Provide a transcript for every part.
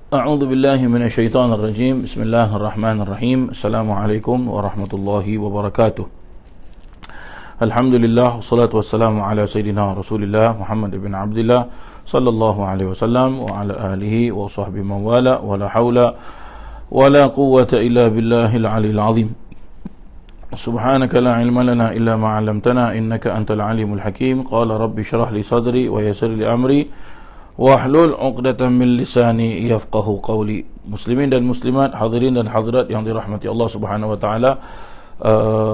A'udzu billahi minasyaitonir rajim. Bismillahirrahmanirrahim. Assalamualaikum warahmatullahi wabarakatuh. Alhamdulillah wassalatu wassalamu ala sayyidina Rasulillah Muhammad ibn Abdullah sallallahu alaihi wasallam wa ala alihi wa sahbihi man wala wa la haula wa la quwwata illa billahil aliyil azim. Subhanaka la ilma lana illa ma 'allamtana innaka antal alimul hakim. Qala rabbi shrah li sadri wa yassir li amri wahlul 'uqdatam min lisani yafqahu qawli. Muslimin dan muslimat, hadirin dan hadirat yang dirahmati Allah Subhanahu wa taala.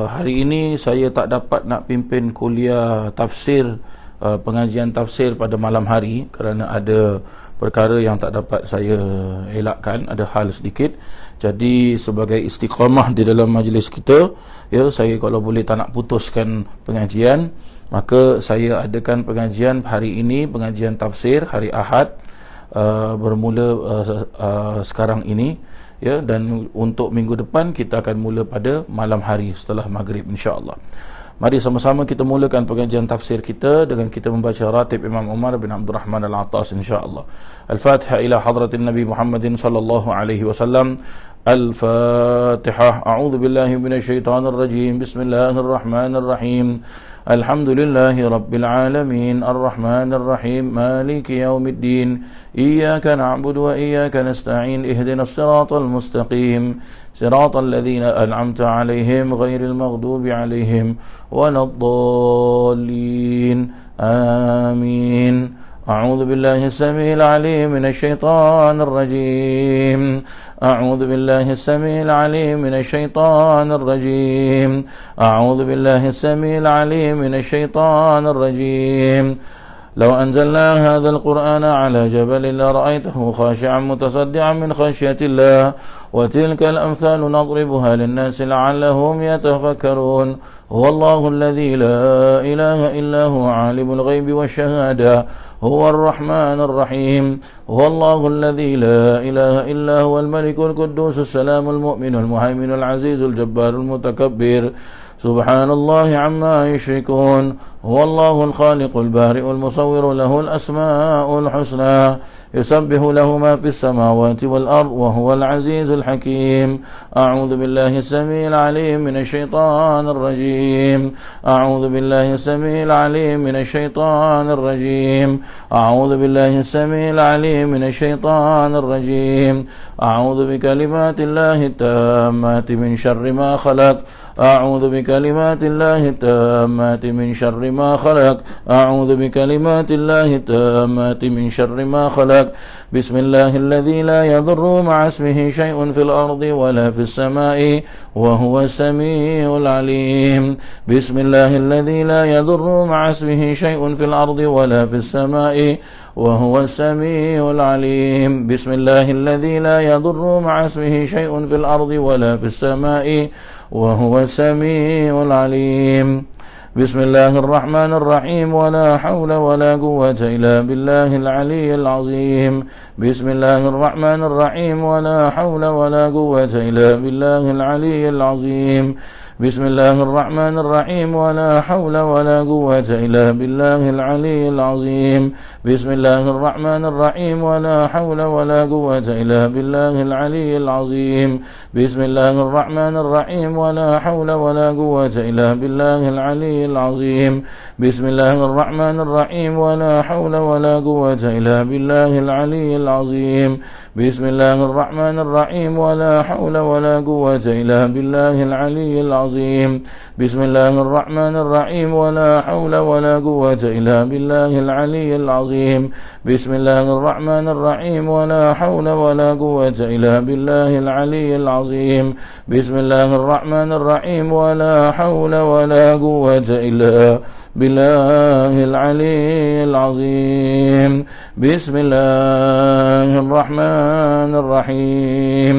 Hari ini saya tak dapat nak pimpin kuliah tafsir, pengajian tafsir pada malam hari kerana ada perkara yang tak dapat saya elakkan, ada hal sedikit. Jadi sebagai istiqamah di dalam majlis kita, ya, saya kalau boleh tak nak putuskan pengajian, maka saya adakan pengajian hari ini, pengajian tafsir hari Ahad, bermula sekarang ini, ya, dan untuk minggu depan kita akan mula pada malam hari setelah maghrib insya-Allah. Mari sama-sama kita mulakan pengajian tafsir kita dengan kita membaca ratib Imam Umar bin Abdul Rahman Al-Attas insya-Allah. Al-Fatihah ila hadratin Nabi Muhammadin sallallahu alaihi wasallam. Al-Fatihah. A'udzu billahi minasyaitonir rajim. Bismillahirrahmanirrahim. Alhamdulillahi rabbil alamin. Ar-Rahmanir Rahim. Maliki yaumiddin. Iyyaka na'budu wa iyyaka nasta'in. Ihdinas siratal mustaqim. Siratal ladzina an'amta 'alaihim ghairil maghdubi 'alaihim waladdallin. Amin. أعوذ بالله السميع العليم من الشيطان الرجيم. أعوذ بالله السميع العليم من الشيطان الرجيم. أعوذ بالله السميع العليم من الشيطان الرجيم. لو أنزلنا هذا القرآن على جبل لرأيته خاشعا متصدعا من خشية الله وتلك الأمثال نضربها للناس لعلهم يتفكرون. هو الله الذي لا إله إلا هو عالم الغيب والشهادة هو الرحمن الرحيم. هو الله الذي لا إله إلا هو الملك القدوس السلام المؤمن المهيمن العزيز الجبار المتكبر. سبحان الله عما يشركون. هو الله الخالق البارئ المصور له الأسماء الحسنى يسبح له ما في السماوات والأرض وهو العزيز الحكيم. أعوذ بالله السميع العليم من الشيطان الرجيم. أعوذ بالله السميع العليم من الشيطان الرجيم. أعوذ بالله السميع العليم من الشيطان الرجيم. أعوذ بكلمات الله التامات من شر ما خلق. أعوذ بكلمات الله التامات من شر ما خلق. أعوذ بكلمات الله التامات من شر ما خلق. بسم الله الذي لا يضر مع اسمه شيء في الأرض ولا في السماء وهو السميع العليم. بسم الله الذي لا يضر مع اسمه شيء في الأرض ولا في السماء وهو السميع العليم. بسم الله الذي لا يضر مع اسمه شيء في الأرض ولا في السماء وهو السميع العليم. بسم الله الرحمن الرحيم. ولا حول ولا قوة إلا بالله العلي العظيم. بسم الله الرحمن الرحيم. ولا حول ولا قوة إلا بالله العلي العظيم. بسم الله الرحمن الرحيم. ولا حول ولا قوة إلا بالله العلي العظيم. بسم الله الرحمن الرحيم. ولا حول ولا قوة إلا بالله العلي العظيم. بسم الله الرحمن الرحيم. ولا حول ولا قوة إلا بالله العلي العظيم. بسم الله الرحمن الرحيم. ولا حول ولا قوة إلا بالله العلي العظيم. بسم الله الرحمن الرحيم. ولا حول ولا قوة إلا بالله العلي العظيم. بسم الله الرحمن الرحيم. ولا حول ولا قوة إلا بالله العلي العظيم. بسم الله الرحمن الرحيم. ولا حول ولا قوة إلا بالله العلي العظيم. بسم الله الرحمن الرحيم. ولا حول ولا قوة إلا بالله العلي العظيم. بسم الله الرحمن الرحيم.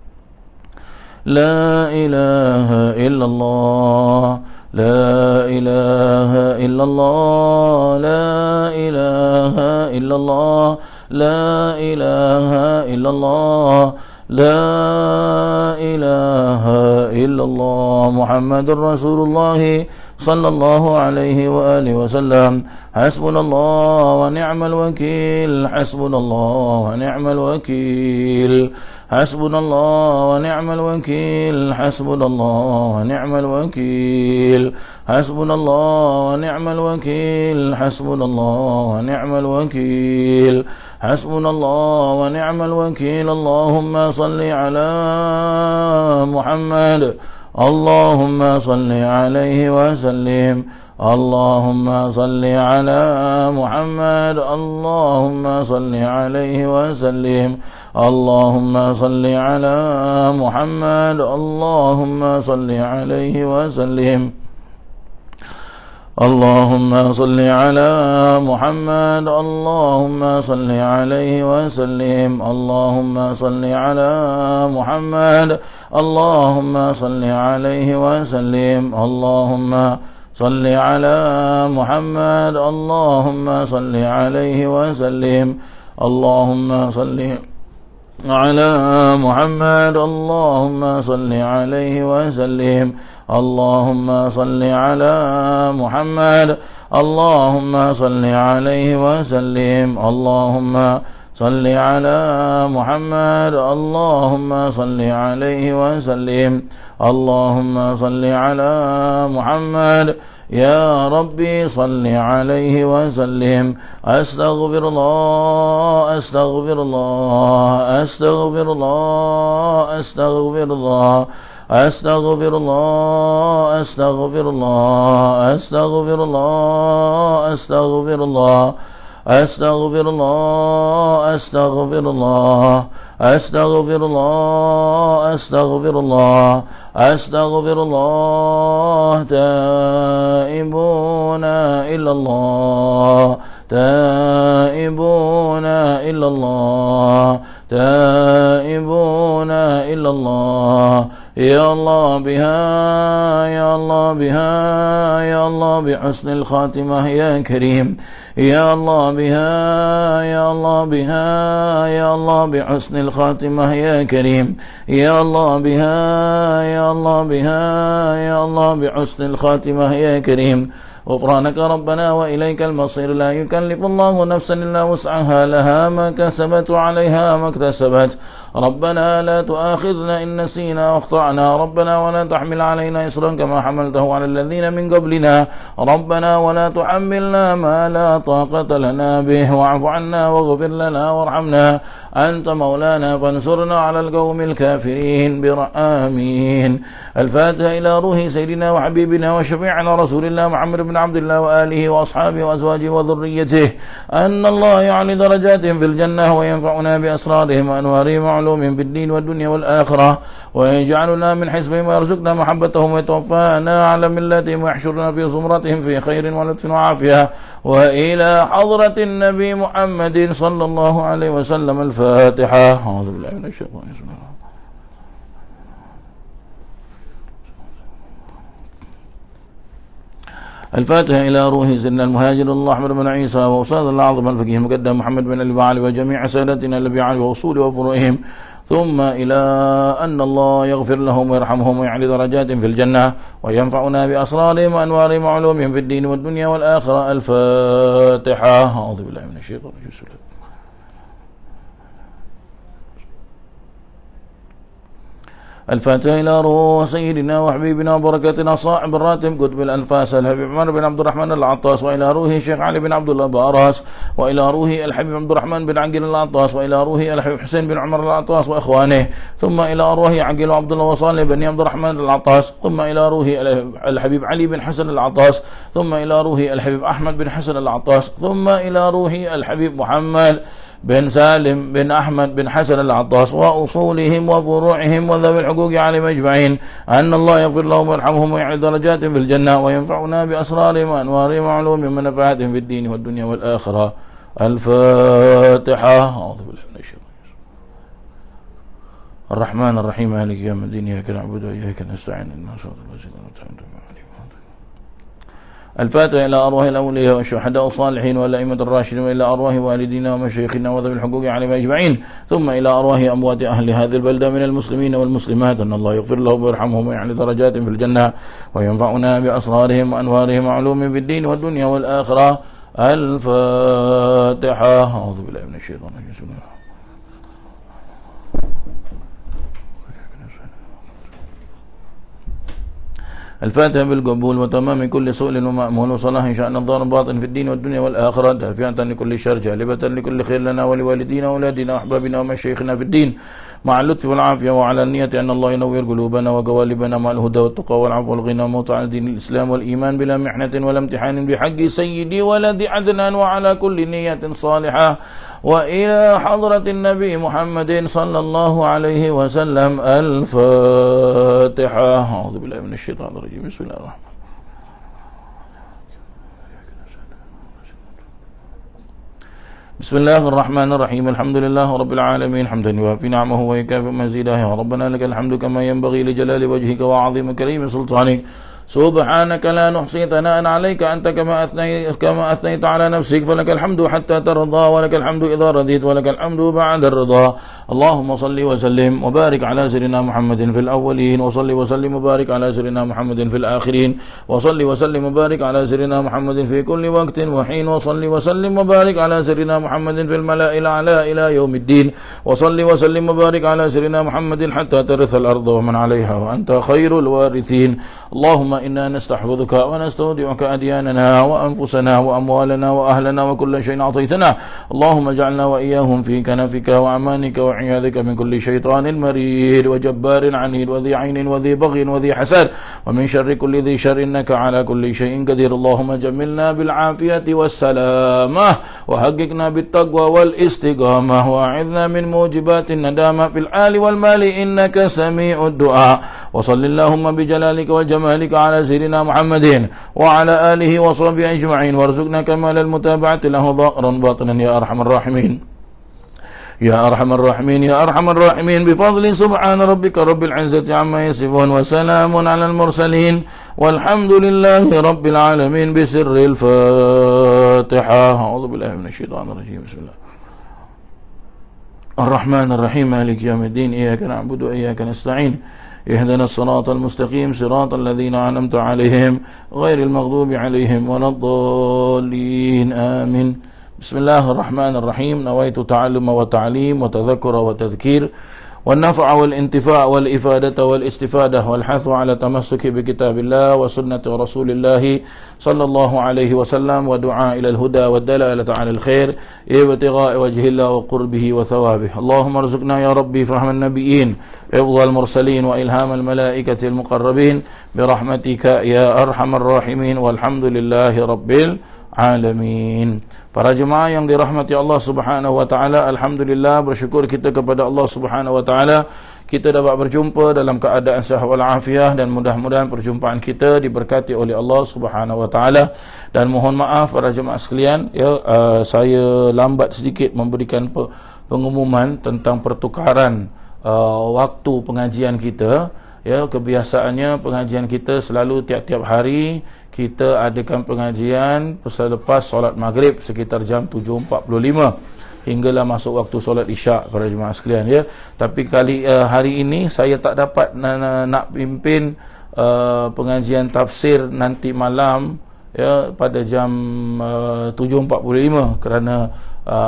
لا إله إلا الله لا إله إلا الله لا إله إلا الله لا إله إلا الله لا إله إلا الله محمد رسول الله صلى الله عليه وآله وسلم حسبنا الله ونعم الوكيل حسبنا الله ونعم الوكيل حسبنا الله ونعم الوكيل حسبنا الله ونعم الوكيل حسبنا الله ونعم الوكيل حسبنا الله ونعم الوكيل حسبنا الله ونعم الوكيل اللهم صل على محمد اللهم صل عليه وسلم اللهم صل على محمد اللهم صل عليه وسلم اللهم صل على محمد اللهم صل عليه وسلم اللهم صل على محمد اللهم صل عليه وسلم اللهم صل على محمد اللهم صل عليه وسلم اللهم صل على محمد اللهم صل عليه وسلم اللهم صل على محمد اللهم صل عليه وسلم اللهم صل على محمد اللهم صل عليه وسلم اللهم صل على محمد اللهم صل عليه وسلم اللهم صل على محمد يا ربي صل عليه وسلم أستغفر الله أستغفر الله أستغفر الله أستغفر الله أستغفر الله أستغفر الله أستغفر الله أستغفر الله أستغفر الله أستغفر الله أستغفر الله أستغفر الله أستغفر الله تائبون إلى الله تائبون إلى الله تائبون إلى الله يا الله بها يا الله بها يا الله بحسن الخاتمة يا كريم يا الله بها يا الله بها يا الله بحسن الخاتمة يا كريم يا الله بها يا الله بها يا الله بحسن الخاتمة يا كريم غفرانك ربنا وإليك المصير لا يكلف الله نفسا إلا وسعها لها ما كسبت وعليها ما اكتسبت ربنا لا تؤاخذنا إن نسينا واخطأنا ربنا ولا تحمل علينا إصرا كما حملته على الذين من قبلنا ربنا ولا تحملنا ما لا طاقة لنا به واعف عنا واغفر لنا وارحمنا أنت مولانا فانصرنا على القوم الكافرين آمين. الفاتحة إلى روح سيدنا وحبيبنا وشفيعنا رسول الله محمد بن عبد الله وآله وأصحابه وأزواجه وذريته أن الله يعلي درجاتهم في الجنة وينفعنا بأسرارهم وأنوارهم وعلومهم في الدين والدنيا والآخرة ويجعلنا من حزبهم ويرزقنا محبتهم ويتوفانا على ملتهم ويحشرنا في زمرتهم في خير ولطف وعافية وإلى حضرة النبي محمد صلى الله عليه وسلم. الفاتحة. أعوذ بالله من الشيطان الرجيم. الفاتحة إلى روح سيدنا المهاجر الله أحمد بن عيسى وأستاذ الأعظم الفقيه المقدم محمد بن أبي علي وجميع سادتنا الذي علي وأصول وفروعهم ثم إلى أن الله يغفر لهم ويرحمهم ويعلي درجاتهم في الجنة وينفعنا بأسرارهم وأنوارهم وعلومهم في الدين والدنيا والآخرة. الفاتحة. أعوذ بالله من الشيطان الرجيم. الفاتحة إلى روح سيدنا وحبيبنا وبركتنا صاحب الراتب قطب الأنفاس الحبيب عمر بن عبد الرحمن العطاس وإلى روح الشيخ علي بن عبد الله باراس وإلى روح الحبيب عبد الرحمن بن عقيل العطاس وإلى روح الحبيب حسين بن عمر العطاس وإخوانه ثم إلى روح عقيل وعبد الله وصالح بن عبد الرحمن العطاس ثم إلى روح الحبيب علي بن حسن العطاس ثم إلى روح الحبيب أحمد بن حسن العطاس ثم إلى روح الحبيب محمد بن سالم بن أحمد بن حسن العطاس وأصولهم وفروعهم وذوي الحقوق عليهم أجمعين أن الله يغفر لهم ويرحمهم ويعلي درجاتهم في الجنة وينفعنا بأسرارهم وأنوارهم وعلومهم ومنفعتهم في الدين والدنيا والآخرة. الفاتحة. أعوذ بالله من الشيطان. الرحمن الرحيم مالك يوم الدين إياك نعبد وإياك نستعين اهدنا الصراط المستقيم. الفاتحة إلى أرواح الأولياء والشهداء والصالحين والأئمة الراشدين، وإلى أرواح والدينا ومشايخنا وذوي الحقوق عليهم أجمعين، ثم إلى أرواح أموات أهل هذه البلدة من المسلمين والمسلمات، أن الله يغفر لهم ويرحمهم ويعلي درجات في الجنة وينفعنا بأسرارهم وأنوارهم وعلومهم في الدين والدنيا والآخرة. الفاتحة. أعوذ بالله من الشيطان الرجيم. بسم الله. الفاتحة بالقبول وتمام كل سؤل ومأمول وصلاح شأن الظاهر باطن في الدين والدنيا والآخرة، دافعة لكل شر، جالبة لكل خير لنا ولوالدينا وأولادنا وأحبابنا ومشايخنا في الدين، مع اللطف والعافية وعلى النية أن الله ينور قلوبنا وقوالبنا مع الهدى والتقى والعفو والغنى وموت على دين الإسلام والإيمان بلا محنة ولا امتحان، بحق سيدي ولد عدنان، وعلى كل نية صالحة، وإلى حضرة النبي محمد صلى الله عليه وسلم. الفاتحة. أعوذ بالله من الشيطان الرجيم. بسم الله الرحمن الرحيم. بسم الله الرحمن الرحيم. الحمد لله رب العالمين حمدا يوافي نعمه ويكافئ مزيده. يا ربنا لك الحمد كما ينبغي لجلال وجهك وعظيم كريم سلطانك. سبحانك لا نحصي ثناء عليك أنت كما أثنيت على نفسك، فلك الحمد حتى ترضى، ولك الحمد إذا رضيت، ولك الحمد بعد الرضا. اللهم صل وسلم وبارك على سيدنا محمد في الأولين، وصل وسلم وبارك على سيدنا محمد في الآخرين، وصل وسلم وبارك على سيدنا محمد في كل وقت وحين، وصل وسلم وبارك على سيدنا محمد في الملأ الأعلى إلى يوم الدين، وصل وسلم وبارك على سيدنا محمد حتى ترث الأرض ومن عليها وأنت خير الوارثين. اللهم إنا نستحفظك ونستودعك أدياننا وأنفسنا وأموالنا وأهلنا وكل شيء أعطيتنا. اللهم اجعلنا وإياهم في كنفك وأمانك وعياذك من كل شيطان مريد وجبار عنيد وذي عين وذي بغي وذي حسد، ومن شر كل ذي شر، إنك على كل شيء قدير. اللهم جملنا بالعافية والسلامة، وحققنا بالتقوى والاستقامة، وأعذنا من موجبات الندامة في الحال والمال، إنك سميع الدعاء. وصل اللهم بجلالك وجمالك على سيدنا محمد وعلى آله وصحبه أجمعين، وارزقنا كمال المتابعة له ظاهرا باطنا يا أرحم الراحمين. يا أرحم الراحمين يا أرحم الراحمين، بفضل سبحان ربك رب العزة عما يصفون، وسلام على المرسلين، والحمد لله رب العالمين. بسر الفاتحة. أعوذ بالله من الشيطان الرجيم. بسم الله الرحمن الرحيم. مالك يوم الدين إياك نعبد وإياك نستعين، اهدنا الصراط المستقيم، صراط الذين أنعمت عليهم غير المغضوب عليهم ولا الضالين. آمين. بسم الله الرحمن الرحيم. نويت تعلم وتعليم وتذكر وتذكير والنفع والانتفاع والإفادة والاستفادة والحث على تمسك بكتاب الله وسنة رسول الله صلى الله عليه وسلم، ودعاء إلى الهدى والدلالة على الخير ابتغاء وجه الله وقربه وثوابه. اللهم ارزقنا يا ربي فهم النبيين، حفظ المرسلين، وإلهام الملائكة المقربين، برحمتك يا أرحم الراحمين، والحمد لله رب alamin. Para jemaah yang dirahmati Allah Subhanahu wa taala, alhamdulillah, bersyukur kita kepada Allah Subhanahu wa taala kita dapat berjumpa dalam keadaan sihat wal afiah, dan mudah-mudahan perjumpaan kita diberkati oleh Allah Subhanahu wa taala. Dan mohon maaf para jemaah sekalian, saya lambat sedikit memberikan pengumuman tentang pertukaran waktu pengajian kita. Kebiasaannya pengajian kita selalu tiap-tiap hari kita adakan pengajian selepas solat maghrib sekitar jam 7.45 hinggalah masuk waktu solat isyak para jemaah sekalian. Tapi hari ini saya tak dapat nak pimpin pengajian tafsir nanti malam pada jam 7.45 kerana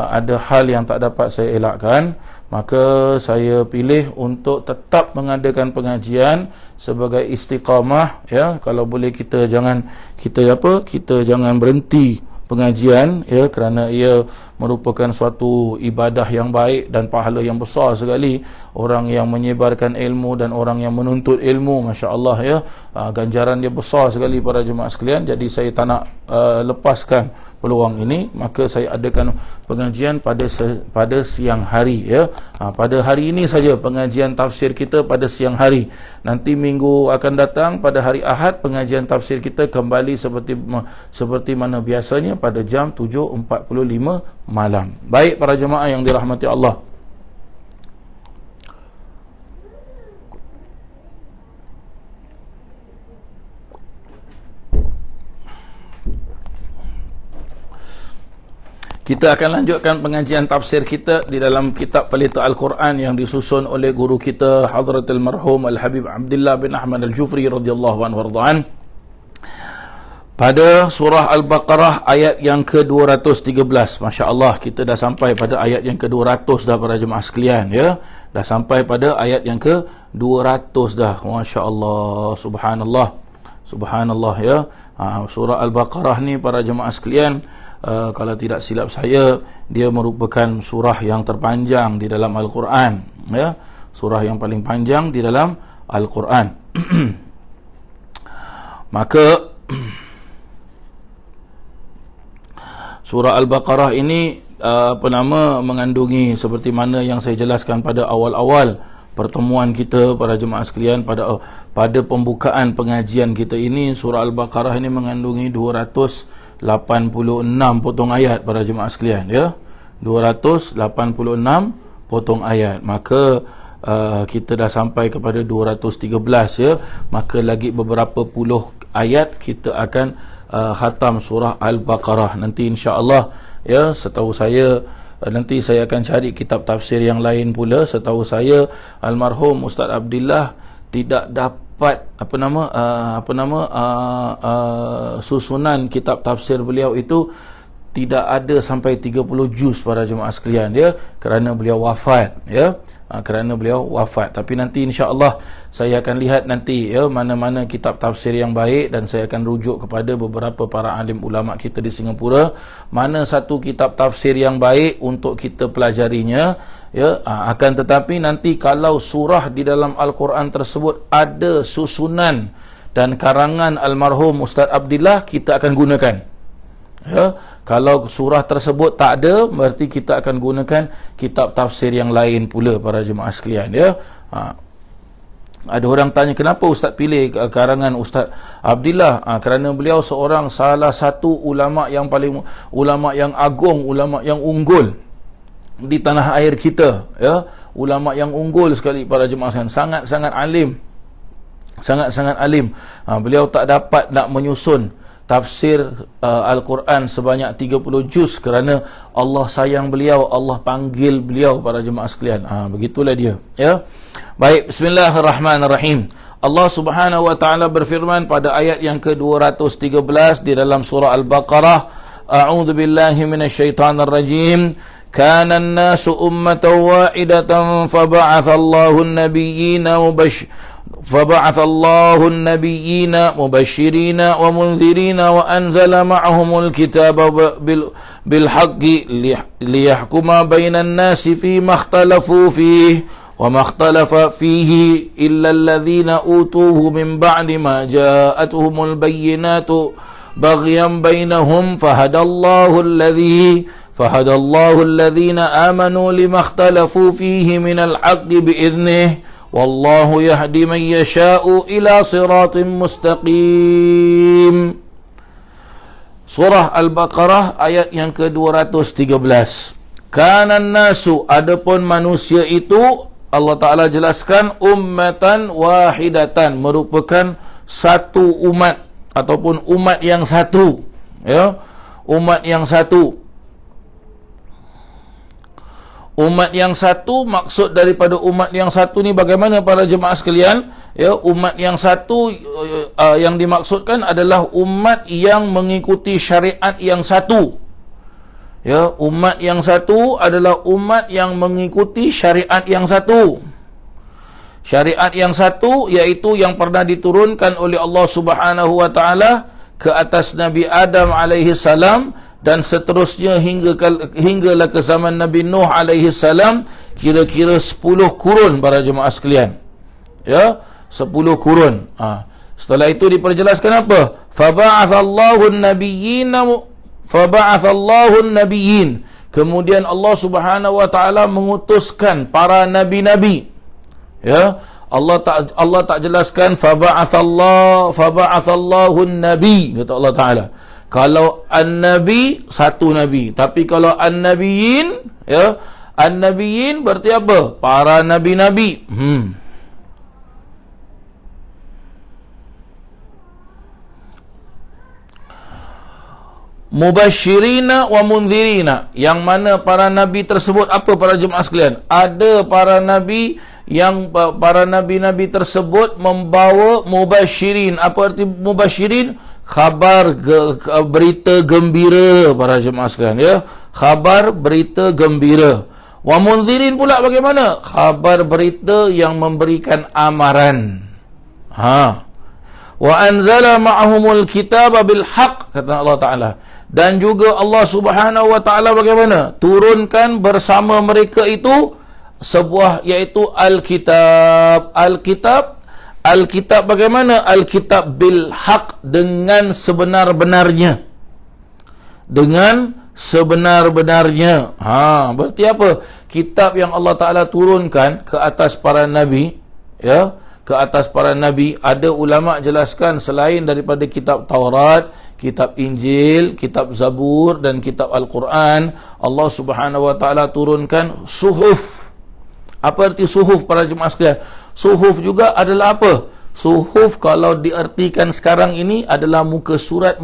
ada hal yang tak dapat saya elakkan. Maka saya pilih untuk tetap mengadakan pengajian sebagai istiqamah. Kalau boleh kita jangan berhenti pengajian, kerana ia merupakan suatu ibadah yang baik dan pahala yang besar sekali. Orang yang menyebarkan ilmu dan orang yang menuntut ilmu, masya-Allah, ganjaran dia besar sekali para jemaah sekalian. Jadi saya tak nak lepaskan peluang ini, maka saya adakan pengajian pada siang hari. Pada hari ini saja pengajian tafsir kita pada siang hari. Nanti minggu akan datang pada hari Ahad pengajian tafsir kita kembali seperti mana biasanya pada jam 7.45 malam. Baik para jemaah yang dirahmati Allah, Kita akan lanjutkan pengajian tafsir kita di dalam kitab Pelita Al-Quran yang disusun oleh guru kita Hadratul Marhum Al-Habib Abdullah bin Ahmad Al-Jufri radhiyallahu anhu warḍa'an. Pada surah Al-Baqarah ayat yang ke-213. Masya Allah, kita dah sampai pada ayat yang ke-200 dah para jemaah sekalian, ya. Dah sampai pada ayat yang ke-200 dah. Masya Allah, subhanallah. Subhanallah, ya. Surah Al-Baqarah ni para jemaah sekalian, kalau tidak silap saya, dia merupakan surah yang terpanjang di dalam Al-Quran, ya. Surah yang paling panjang di dalam Al-Quran. Maka surah Al-Baqarah ini mengandungi seperti mana yang saya jelaskan pada awal-awal pertemuan kita para jemaah sekalian, pada pembukaan pengajian kita ini. Surah Al-Baqarah ini mengandungi 286 potong ayat para jemaah sekalian, ya. 286 potong ayat. Maka kita dah sampai kepada 213, ya. Maka lagi beberapa puluh ayat kita akan khatam surah Al-Baqarah nanti insya-Allah, ya. Setahu saya nanti saya akan cari kitab tafsir yang lain pula. Setahu saya almarhum Ustaz Abdullah tidak dapat susunan kitab tafsir beliau itu tidak ada sampai 30 juz para jemaah sekalian, ya, kerana beliau wafat, ya. Kerana beliau wafat. Tapi nanti insya-Allah saya akan lihat nanti, ya, mana-mana kitab tafsir yang baik, dan saya akan rujuk kepada beberapa para alim ulama kita di Singapura, mana satu kitab tafsir yang baik untuk kita pelajarinya, ya. Akan tetapi nanti kalau surah di dalam Al-Quran tersebut ada susunan dan karangan almarhum Ustaz Abdullah, kita akan gunakan, ya. Kalau surah tersebut tak ada, berarti kita akan gunakan kitab tafsir yang lain pula para jemaah sekalian, ya. Ada orang tanya, kenapa Ustaz pilih karangan Ustaz Abdullah? Kerana beliau seorang salah satu ulama yang agung, ulama yang unggul di tanah air kita, ya. Ulama yang unggul sekali para jemaah sekalian, sangat-sangat alim, sangat-sangat alim. Beliau tak dapat nak menyusun tafsir Al-Quran sebanyak 30 juz kerana Allah sayang beliau, Allah panggil beliau para jemaah sekalian. Begitulah dia, ya. Baik, bismillahirrahmanirrahim. Allah Subhanahu wa taala berfirman pada ayat yang ke-213 di dalam surah Al-Baqarah, a'udzu billahi minasyaitonir rajim. Kana an-nasu ummatan wahidatan fab'atha Allahu an-nabiyyina فبعث الله النبيين مبشرين ومنذرين وأنزل معهم الكتاب بالحق ليحكم بين الناس فيما اختلفوا فيه وما اختلف فيه إلا الذين أوتوه من بعد ما جاءتهم البينات بغيا بينهم فهدى الله الذين آمنوا لما اختلفوا فيه من الحق بإذنه Wallahu yahdi man yasha'u ila siratin mustaqim. Surah Al-Baqarah ayat yang ke-213. Kanan nasu, adapun manusia itu, Allah Ta'ala jelaskan, ummatan wahidatan, merupakan satu umat ataupun umat yang satu, ya. Umat yang satu. Umat yang satu, maksud daripada umat yang satu ni bagaimana para jemaah sekalian, ya. Umat yang satu yang dimaksudkan adalah umat yang mengikuti syariat yang satu, ya. Umat yang satu adalah umat yang mengikuti syariat yang satu. Syariat yang satu iaitu yang pernah diturunkan oleh Allah Subhanahu wa taala ke atas Nabi Adam alaihi salam, dan seterusnya hinggalah ke zaman Nabi Nuh alaihi salam, kira-kira 10 kurun para jemaah sekalian, ya. 10 kurun. Setelah itu diperjelaskan apa? Faba'athallahu an-nabiyyin. Kemudian Allah Subhanahu wa taala mengutuskan para nabi-nabi, ya. Allah tak jelaskan faba'athallahu an-nabi, kata Allah Taala. Kalau an-nabi, satu nabi. Tapi kalau an-nabiyyin, ya, an-nabiyyin berarti apa? Para nabi-nabi. Mubashirina wa munzirina, yang mana para nabi tersebut apa para jemaah sekalian? Ada para nabi yang para nabi-nabi tersebut membawa mubashirin. Apa arti mubashirin? Khabar berita gembira para jemaah sekalian, ya. Khabar berita gembira. Wa munzirin pula bagaimana? Khabar berita yang memberikan amaran. Wa anzala ma'ahumul kitaba bil haqq, kata Allah Ta'ala. Dan juga Allah Subhanahu wa Ta'ala bagaimana? Turunkan bersama mereka itu sebuah, iaitu Alkitab. Alkitab bagaimana? Alkitab bil haqq, dengan sebenar-benarnya. Dengan sebenar-benarnya. Berarti apa? Kitab yang Allah Ta'ala turunkan ke atas para nabi, ya, ke atas para nabi. Ada ulama jelaskan, selain daripada kitab Taurat, kitab Injil, kitab Zabur dan kitab Al-Quran, Allah Subhanahu wa Ta'ala turunkan suhuf. Apa arti suhuf para jemaah sekalian? Suhuf juga adalah apa? Suhuf kalau diartikan sekarang ini adalah muka surat,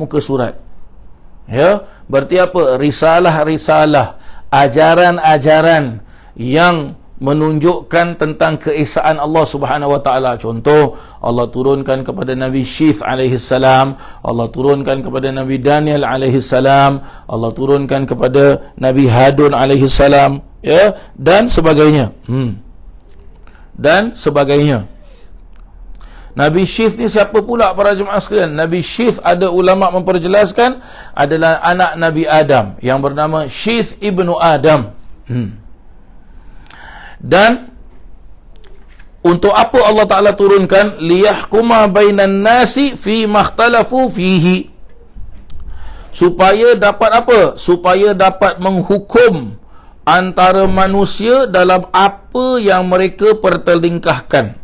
ya. Berarti apa? Risalah-risalah, ajaran-ajaran yang menunjukkan tentang keesaan Allah Subhanahu wa Ta'ala. Contoh, Allah turunkan kepada Nabi Syith alaihi salam, Allah turunkan kepada Nabi Daniel alaihi salam, Allah turunkan kepada Nabi Harun alaihi salam, ya, dan sebagainya. Dan sebagainya. Nabi Syith ni siapa pula para jemaah sekalian? Nabi Syith, ada ulama memperjelaskan, adalah anak Nabi Adam yang bernama Syith ibnu Adam. Dan untuk apa Allah Ta'ala turunkan? Liyahkuma bainan nasi fi makhtalafu fihi, supaya dapat apa? Supaya dapat menghukum antara manusia dalam apa yang mereka pertelingkahkan.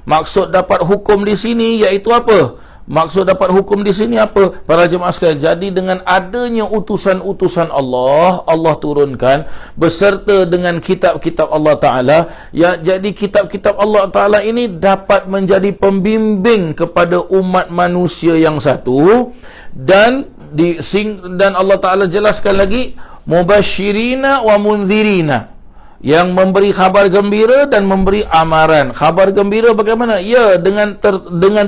Maksud dapat hukum di sini iaitu apa? Maksud dapat hukum di sini apa? Para jemaah sekalian, jadi dengan adanya utusan-utusan Allah, Allah turunkan beserta dengan kitab-kitab Allah Ta'ala, ya, jadi kitab-kitab Allah Ta'ala ini dapat menjadi pembimbing kepada umat manusia yang satu. Dan Allah Ta'ala jelaskan lagi, mubashirina wa munzirina, yang memberi khabar gembira dan memberi amaran. Khabar gembira bagaimana? Ya, dengan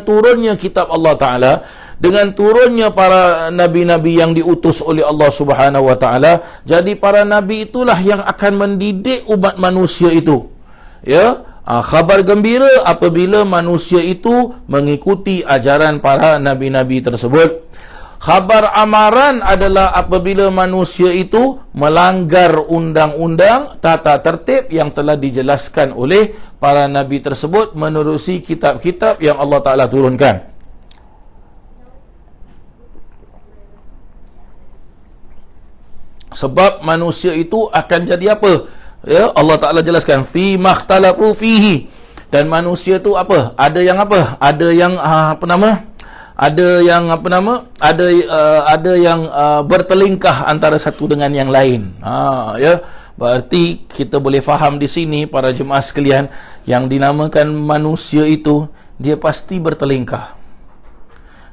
turunnya kitab Allah Ta'ala, dengan turunnya para nabi-nabi yang diutus oleh Allah Subhanahu wa Ta'ala. Jadi para nabi itulah yang akan mendidik umat manusia itu, ya. Khabar gembira apabila manusia itu mengikuti ajaran para nabi-nabi tersebut. Khabar amaran adalah apabila manusia itu melanggar undang-undang, tata tertib yang telah dijelaskan oleh para nabi tersebut menerusi kitab-kitab yang Allah Ta'ala turunkan. Sebab manusia itu akan jadi apa? Ya, Allah Ta'ala jelaskan fi makhtalafu fihi. Dan manusia itu apa? Ada yang apa? Ada yang ada yang bertelingkah antara satu dengan yang lain. Ya, berarti kita boleh faham di sini para jemaah sekalian, yang dinamakan manusia itu dia pasti bertelingkah.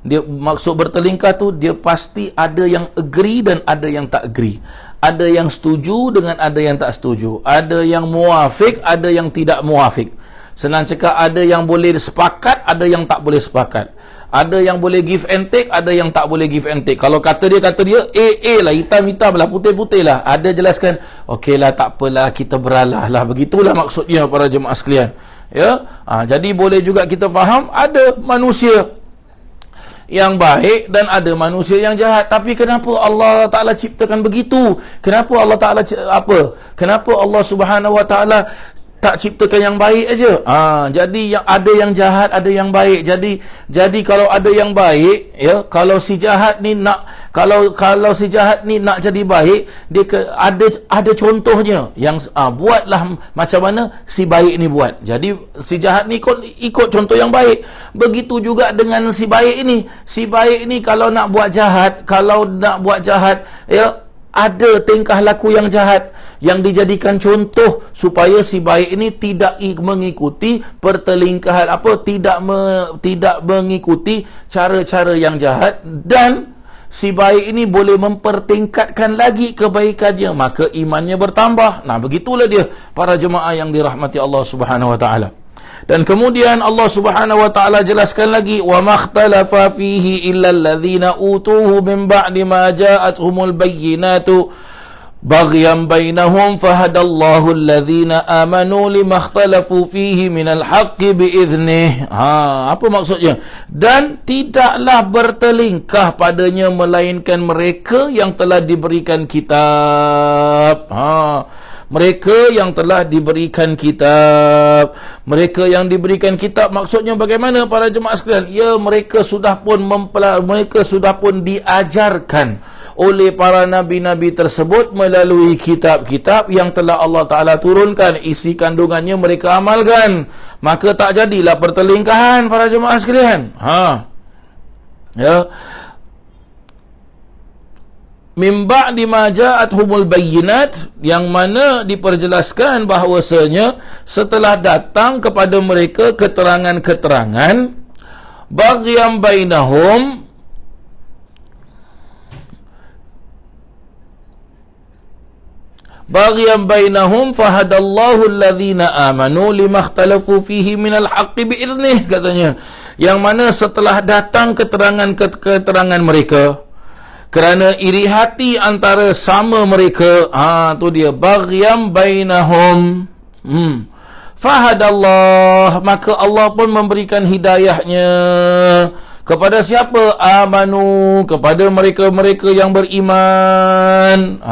Dia maksud bertelingkah tu, dia pasti ada yang agree dan ada yang tak agree. Ada yang setuju dengan ada yang tak setuju. Ada yang muafik, ada yang tidak muafik. Senang cakap, ada yang boleh sepakat, ada yang tak boleh sepakat. Ada yang boleh give and take, ada yang tak boleh give and take. Kalau kata dia A lah, hitam-hitam lah, putih-putih lah. Ada jelaskan, okey lah, tak apalah, kita beralah lah. Begitulah maksudnya para jemaah sekalian, ya. Jadi boleh juga kita faham, ada manusia yang baik dan ada manusia yang jahat. Tapi kenapa Allah Ta'ala ciptakan begitu? Kenapa Allah Ta'ala Kenapa Allah Subhanahu Wa Ta'ala tak ciptakan yang baik aja? Jadi yang ada yang jahat, ada yang baik. Jadi kalau ada yang baik, ya, kalau si jahat ni nak si jahat ni nak jadi baik, dia ada contohnya yang buatlah macam mana si baik ni buat. Jadi si jahat ni ikut contoh yang baik. Begitu juga dengan si baik ini. Si baik ni kalau nak buat jahat, ya, ada tingkah laku yang jahat yang dijadikan contoh supaya si baik ini tidak mengikuti pertelingkahan, tidak mengikuti cara-cara yang jahat, dan si baik ini boleh mempertingkatkan lagi kebaikannya, maka imannya bertambah. Nah, begitulah dia para jemaah yang dirahmati Allah Subhanahu wa taala. Dan kemudian Allah Subhanahu wa taala jelaskan lagi, wa makhtalafa fihi illa alladhina utuhu min ba'di ma ja'atuhumul bayyinatu baghyan bainahum fahadallahu alladhina amanu limakhtalafu fihi minal haqqi biiznih. Apa maksudnya? Dan tidaklah bertelingkah padanya melainkan mereka yang telah diberikan kitab. Mereka yang telah diberikan kitab. Mereka yang diberikan kitab maksudnya bagaimana para jemaah sekalian? Ya, mereka sudah pun diajarkan oleh para nabi-nabi tersebut melalui kitab-kitab yang telah Allah Ta'ala turunkan. Isi kandungannya mereka amalkan, maka tak jadilah pertelingkahan para jemaah sekalian. Ya, min ba'di ma ja'atuhumul bayyinat, yang mana diperjelaskan bahawasanya setelah datang kepada mereka keterangan-keterangan, baghyan bainahum, fahadallahu alladhina amanu limakhtalafu fihi minal haqqi bi'idnih, katanya, yang mana setelah datang keterangan mereka kerana iri hati antara sama mereka, tu dia baghyan bainahum, fahadallah, maka Allah pun memberikan hidayahnya kepada siapa? Amanu, kepada mereka-mereka yang beriman.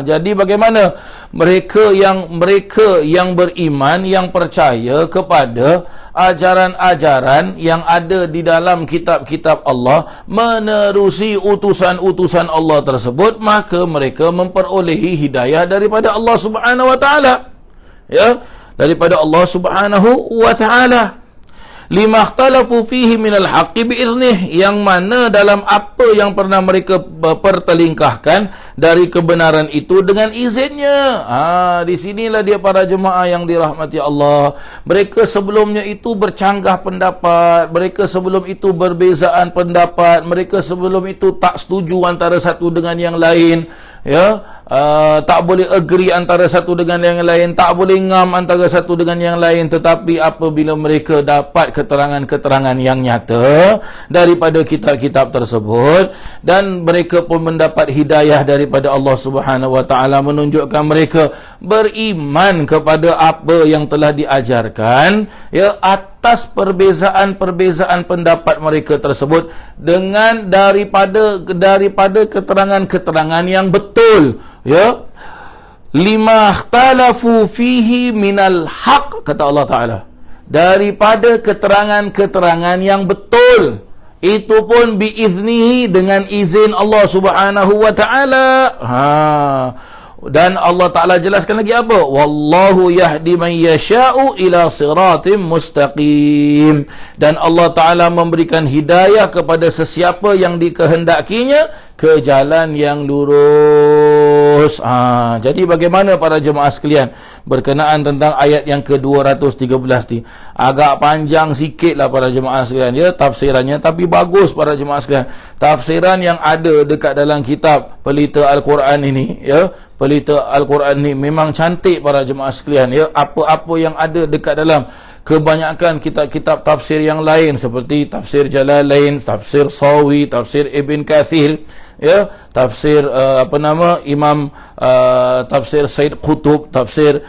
Jadi bagaimana? Mereka yang beriman, yang percaya kepada ajaran-ajaran yang ada di dalam kitab-kitab Allah, menerusi utusan-utusan Allah tersebut, maka mereka memperolehi hidayah daripada Allah Subhanahu wa taala. Ya, daripada Allah Subhanahu wa taala. Limakhtalafu fihi minal haqqi biiznih, yang mana dalam apa yang pernah mereka pertelingkahkan dari kebenaran itu dengan izinnya. Di sinilah dia para jemaah yang dirahmati Allah. Mereka sebelumnya itu bercanggah pendapat, mereka sebelum itu berbezaan pendapat, mereka sebelum itu tak setuju antara satu dengan yang lain. Ya, tak boleh agree antara satu dengan yang lain, tak boleh ngam antara satu dengan yang lain. Tetapi apabila mereka dapat keterangan-keterangan yang nyata daripada kitab-kitab tersebut, dan mereka pun mendapat hidayah daripada Allah Subhanahu wa taala, menunjukkan mereka beriman kepada apa yang telah diajarkan, ya, atas perbezaan-perbezaan pendapat mereka tersebut, dengan daripada keterangan-keterangan yang betul, ya, lima ikhtalafu fihi minal haq, kata Allah Ta'ala, daripada keterangan-keterangan yang betul, itu pun biiznihi, dengan izin Allah Subhanahu wa taala. Dan Allah Ta'ala jelaskan lagi apa? Wallahu yahdi man yasha'u ila siratim mustaqim. Dan Allah Ta'ala memberikan hidayah kepada sesiapa yang dikehendakinya ke jalan yang lurus. Jadi bagaimana para jemaah sekalian berkenaan tentang ayat yang ke-213 ni? Agak panjang sikit lah para jemaah sekalian, ya, tafsirannya, tapi bagus para jemaah sekalian. Tafsiran yang ada dekat dalam kitab Pelita Al-Quran ini, ya, Pelita Al-Quran ni memang cantik para jemaah sekalian, ya. Apa-apa yang ada dekat dalam kebanyakan kitab-kitab tafsir yang lain, seperti tafsir Jalalain, tafsir Sawi, tafsir Ibn Kathir, ya, tafsir Imam tafsir Said Qutub, tafsir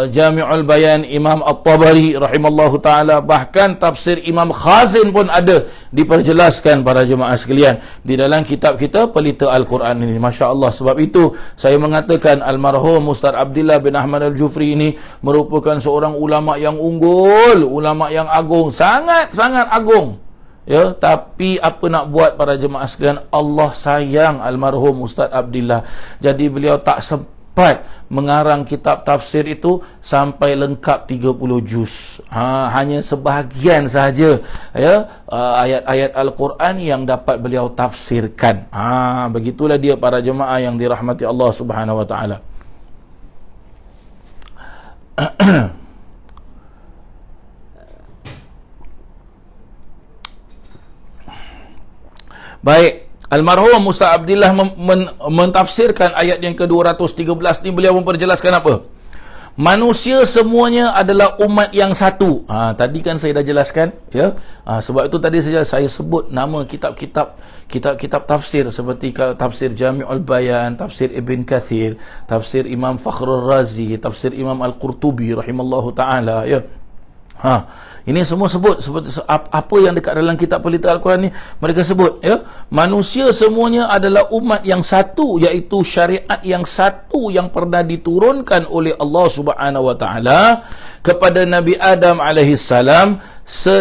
Jami'ul Bayan Imam At-Tabari rahimallahu taala, bahkan tafsir Imam Khazin pun ada diperjelaskan para jemaah sekalian di dalam kitab kita Pelita Al-Quran ini. Masya-Allah. Sebab itu saya mengatakan almarhum Ustaz Abdillah bin Ahmad Al-Jufri ini merupakan seorang ulama yang unggul, ulama yang agung, sangat-sangat agung. Ya, tapi apa nak buat para jemaah sekalian, Allah sayang almarhum Ustaz Abdillah. Jadi beliau tak sempat mengarang kitab tafsir itu sampai lengkap 30 juz. Hanya sebahagian sahaja, ya, ayat-ayat Al-Quran yang dapat beliau tafsirkan. Begitulah dia para jemaah yang dirahmati Allah Subhanahu wa taala. Baik, Almarhum Ustaz Abdillah mentafsirkan ayat yang ke-213 ni, beliau memperjelaskan apa? Manusia semuanya adalah umat yang satu. Tadi kan saya dah jelaskan, ya. Sebab itu tadi saya sebut nama kitab-kitab tafsir seperti tafsir Jami'ul Bayan, tafsir Ibn Kathir, tafsir Imam Fakhrul Razi, tafsir Imam Al-Qurtubi rahimallahu taala, ya. Ini semua sebut seperti apa yang dekat dalam kitab pelita Al-Quran ni, mereka sebut, ya, manusia semuanya adalah umat yang satu, iaitu syariat yang satu yang pernah diturunkan oleh Allah Subhanahu wa taala kepada Nabi Adam alaihi salam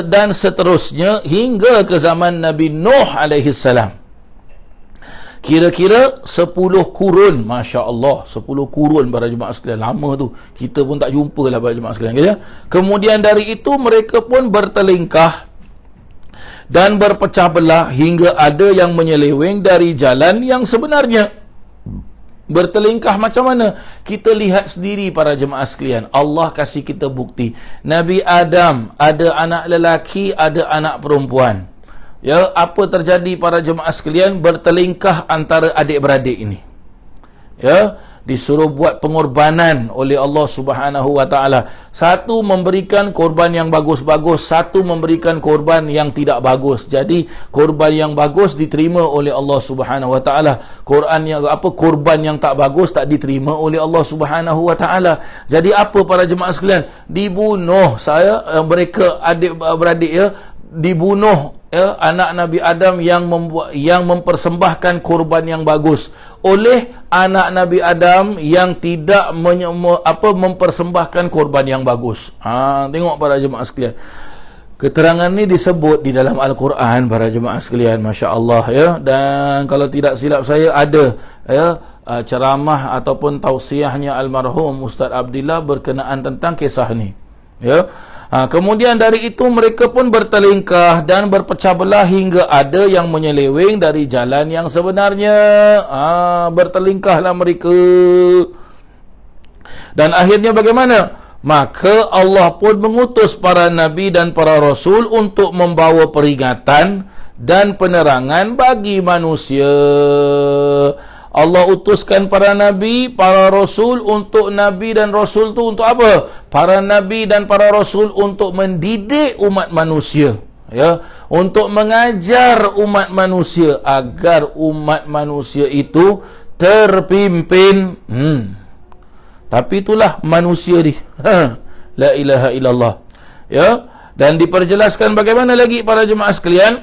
dan seterusnya hingga ke zaman Nabi Nuh alaihi salam. Kira-kira 10 kurun, Masya Allah, 10 kurun para jemaah sekalian. Lama tu, kita pun tak jumpa lah para jemaah sekalian, ya? Kemudian dari itu mereka pun bertelingkah dan berpecah belah hingga ada yang menyeleweng dari jalan yang sebenarnya. Bertelingkah macam mana? Kita lihat sendiri para jemaah sekalian. Allah kasih kita bukti. Nabi Adam ada anak lelaki, ada anak perempuan. Ya, apa terjadi para jemaah sekalian? Bertelingkah antara adik-beradik ini. Ya, disuruh buat pengorbanan oleh Allah Subhanahu wa taala. Satu memberikan korban yang bagus-bagus, satu memberikan korban yang tidak bagus. Jadi korban yang bagus diterima oleh Allah Subhanahu wa taala. Korban yang tak bagus tak diterima oleh Allah Subhanahu wa taala. Jadi apa para jemaah sekalian? Dibunuh mereka adik-beradik, ya, dibunuh, ya, anak Nabi Adam yang mempersembahkan korban yang bagus oleh anak Nabi Adam yang tidak mempersembahkan korban yang bagus. Tengok para jemaah sekalian. Keterangan ni disebut di dalam Al-Quran para jemaah sekalian, masya-Allah, ya. Dan kalau tidak silap saya ada, ya, ceramah ataupun tausiahnya almarhum Ustaz Abdillah berkenaan tentang kisah ni, ya. Kemudian dari itu mereka pun bertelingkah dan berpecah belah hingga ada yang menyeleweng dari jalan yang sebenarnya. Bertelingkahlah mereka. Dan akhirnya bagaimana? Maka Allah pun mengutus para nabi dan para rasul untuk membawa peringatan dan penerangan bagi manusia. Allah utuskan para nabi, para rasul. Untuk nabi dan rasul tu untuk apa? Para nabi dan para rasul untuk mendidik umat manusia, ya, untuk mengajar umat manusia agar umat manusia itu terpimpin. Tapi itulah manusia ni. La ilaha illallah. Ya, dan diperjelaskan bagaimana lagi para jemaah sekalian?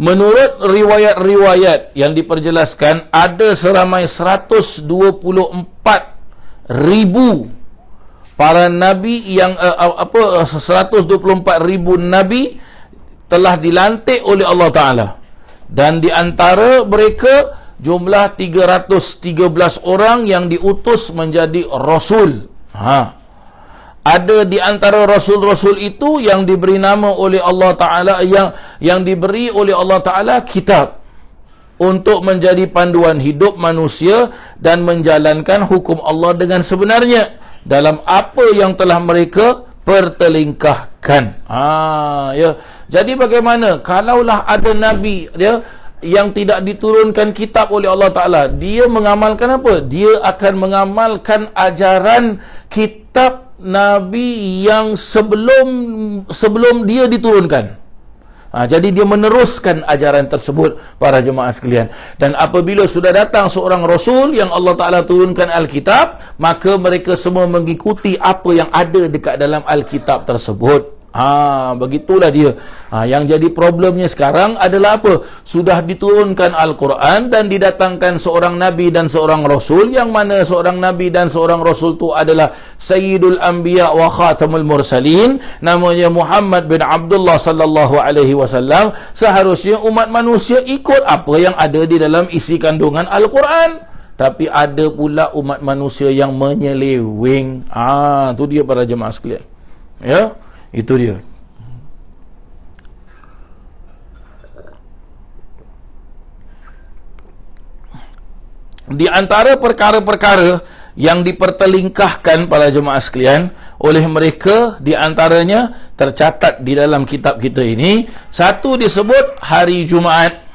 Menurut riwayat-riwayat yang diperjelaskan, ada seramai 124,000 para nabi yang 124,000 nabi telah dilantik oleh Allah Ta'ala. Dan di antara mereka jumlah 313 orang yang diutus menjadi rasul. Ada di antara rasul-rasul itu yang diberi nama oleh Allah Ta'ala, yang diberi oleh Allah Ta'ala kitab untuk menjadi panduan hidup manusia dan menjalankan hukum Allah dengan sebenarnya dalam apa yang telah mereka pertelingkahkan. Ya. Jadi bagaimana kalaulah ada nabi, ya, yang tidak diturunkan kitab oleh Allah Ta'ala, dia mengamalkan apa? Dia akan mengamalkan ajaran kitab nabi yang sebelum dia diturunkan. Jadi dia meneruskan ajaran tersebut para jemaah sekalian. Dan apabila sudah datang seorang rasul yang Allah Ta'ala turunkan Alkitab, maka mereka semua mengikuti apa yang ada dekat dalam Alkitab tersebut. Begitulah dia. Yang jadi problemnya sekarang adalah apa? Sudah diturunkan Al-Quran dan didatangkan seorang Nabi dan seorang Rasul, yang mana seorang Nabi dan seorang Rasul itu adalah Sayyidul Anbiya wa Khatamul Mursalin, namanya Muhammad bin Abdullah sallallahu alaihi wasallam. Seharusnya umat manusia ikut apa yang ada di dalam isi kandungan Al-Quran. Tapi ada pula umat manusia yang menyeleweng. Itu dia para jemaah sekalian. Ya, itu dia. Di antara perkara-perkara yang dipertelingkahkan para jemaah sekalian oleh mereka, di antaranya tercatat di dalam kitab kita ini, satu disebut hari Jumaat.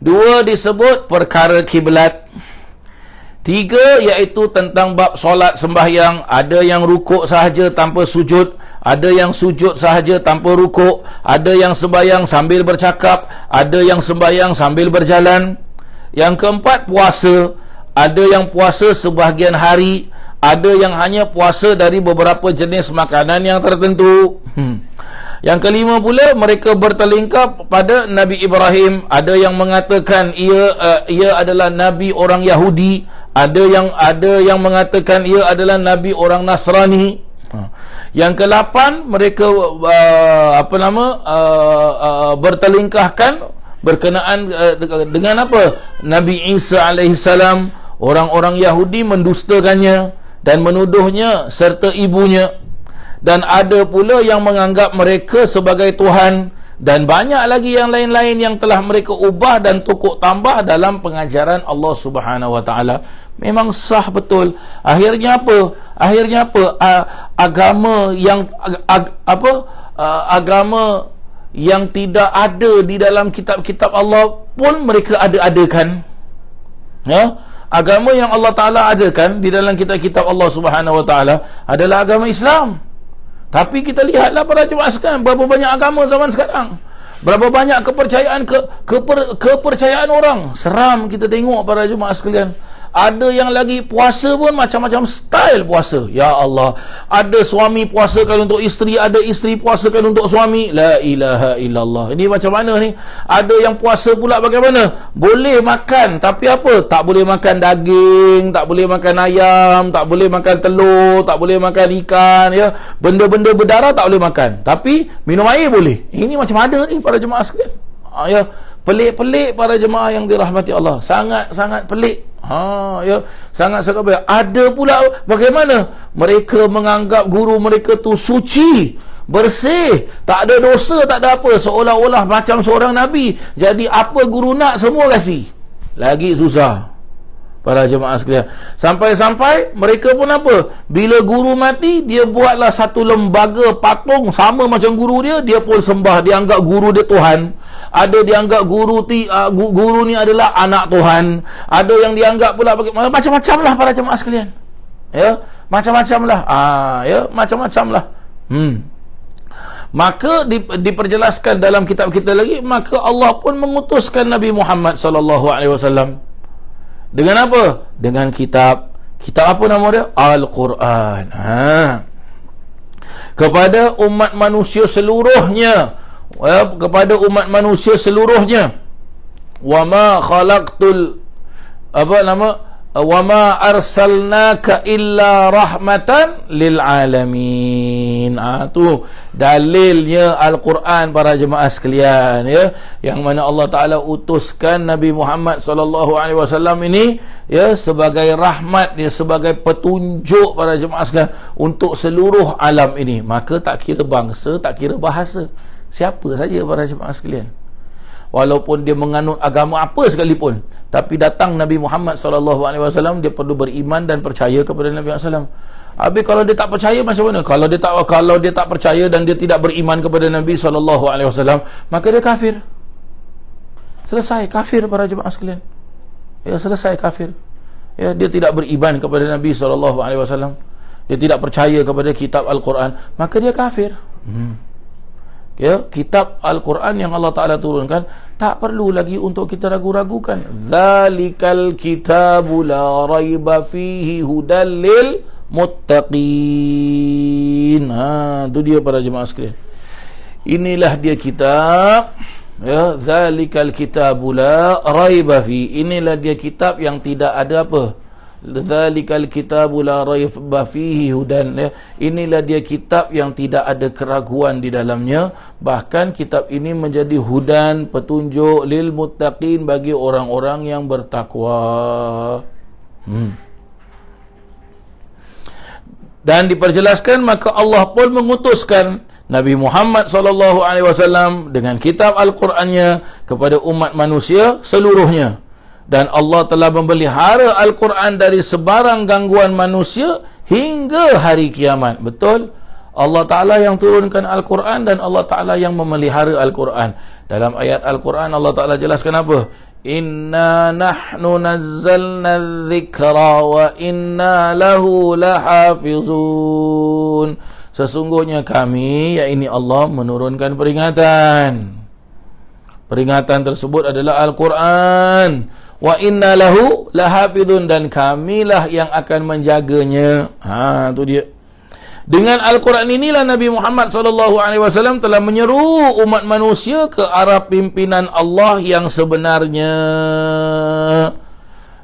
2 disebut perkara kiblat. 3 iaitu tentang bab solat sembahyang, ada yang rukuk sahaja tanpa sujud, ada yang sujud sahaja tanpa rukuk, ada yang sembahyang sambil bercakap, ada yang sembahyang sambil berjalan. Yang keempat, puasa, ada yang puasa sebahagian hari, ada yang hanya puasa dari beberapa jenis makanan yang tertentu. Yang kelima pula, mereka bertelingkap pada Nabi Ibrahim. Ada yang mengatakan ia adalah Nabi orang Yahudi, ada yang mengatakan ia adalah Nabi orang Nasrani. Yang ke-8, mereka bertelingkahkan berkenaan dengan apa? Nabi Isa alaihissalam. Orang-orang Yahudi mendustakannya dan menuduhnya serta ibunya. Dan ada pula yang menganggap mereka sebagai Tuhan, dan banyak lagi yang lain-lain yang telah mereka ubah dan tukuk tambah dalam pengajaran Allah Subhanahu wa taala. Memang sah betul. Akhirnya apa? Agama yang tidak ada di dalam kitab-kitab Allah pun mereka adakan. Ya? Agama yang Allah Taala adakan di dalam kitab-kitab Allah Subhanahu wa taala adalah agama Islam. Tapi kita lihatlah para jemaah sekalian, berapa banyak agama zaman sekarang, berapa banyak kepercayaan orang. Seram kita tengok para jemaah sekalian. Ada yang lagi puasa pun macam-macam style puasa. Ya Allah, ada suami puasakan untuk isteri, ada isteri puasakan untuk suami. La ilaha illallah. Ini macam mana ni? Ada yang puasa pula bagaimana? Boleh makan, tapi apa? Tak boleh makan daging, tak boleh makan ayam, tak boleh makan telur, tak boleh makan ikan, ya. Benda-benda berdarah tak boleh makan. Tapi minum air boleh. Ini macam mana ni para jemaah sekalian? Ya, pelik-pelik para jemaah yang dirahmati Allah. Sangat-sangat pelik. Sangat-sangat baik. Ada pula bagaimana mereka menganggap guru mereka tu suci, bersih, tak ada dosa, tak ada apa, seolah-olah macam seorang nabi. Jadi apa guru nak semua kasih. Lagi susah para jemaah sekalian. Sampai-sampai mereka pun apa? Bila guru mati, dia buatlah satu lembaga patung sama macam guru dia, dia pun sembah, dia anggap guru dia Tuhan. Ada dianggap guru ni adalah anak Tuhan. Ada yang dianggap pula macam-macam lah para jemaah sekalian. Ya, macam-macam lah. Macam-macam lah. Maka diperjelaskan dalam kitab kita lagi, maka Allah pun mengutuskan Nabi Muhammad sallallahu alaihi wasallam dengan apa? Dengan kitab apa nama dia? Al-Quran. Kepada umat manusia seluruhnya. Kepada umat manusia seluruhnya. Wa ma khalaqtul wa ma arsalnaka illa rahmatan lil alamin. Tu dalilnya Al-Quran para jemaah sekalian, ya, yang mana Allah Taala utuskan Nabi Muhammad sallallahu alaihi wasallam ini, ya, sebagai rahmat, dia sebagai petunjuk para jemaah sekalian untuk seluruh alam ini. Maka tak kira bangsa, tak kira bahasa, siapa saja para jemaah sekalian, walaupun dia menganut agama apa sekalipun, tapi datang Nabi Muhammad SAW, dia perlu beriman dan percaya kepada Nabi SAW. Habis kalau dia tak percaya macam mana? Kalau dia tak percaya dan dia tidak beriman kepada Nabi SAW, maka dia kafir. Selesai kafir para jemaah sekalian. Ya, selesai kafir. Ya, dia tidak beriman kepada Nabi SAW, dia tidak percaya kepada kitab Al-Quran, maka dia kafir. Ya, kitab Al-Quran yang Allah Ta'ala turunkan tak perlu lagi untuk kita ragu-ragukan. Zalikal kitabu la raiba fihi hudal lil muttaqin. Itu dia para jemaah sekalian. Inilah dia kitab, ya, zalikal kitabu la raiba fihi. Inilah dia kitab yang tidak ada apa? Dzalikal kitabu la raiba fihi hudan, ya. Inilah dia kitab yang tidak ada keraguan di dalamnya. Bahkan kitab ini menjadi hudan, petunjuk, lil muttaqin, bagi orang-orang yang bertakwa. Dan diperjelaskan, maka Allah pun mengutuskan Nabi Muhammad SAW dengan kitab Al-Qurannya kepada umat manusia seluruhnya. Dan Allah telah memelihara Al-Quran dari sebarang gangguan manusia hingga hari kiamat. Betul? Allah Ta'ala yang turunkan Al-Quran dan Allah Ta'ala yang memelihara Al-Quran. Dalam ayat Al-Quran Allah Ta'ala jelaskan apa? Inna nahnu nazzalna dzikra wa inna lahu lahafizun. Sesungguhnya kami, yakni Allah, menurunkan peringatan. Peringatan tersebut adalah Al-Quran. Wa inna lahu lahafizun, dan kamilah yang akan menjaganya. Itu dia. Dengan Al-Quran inilah Nabi Muhammad SAW telah menyeru umat manusia ke arah pimpinan Allah yang sebenarnya.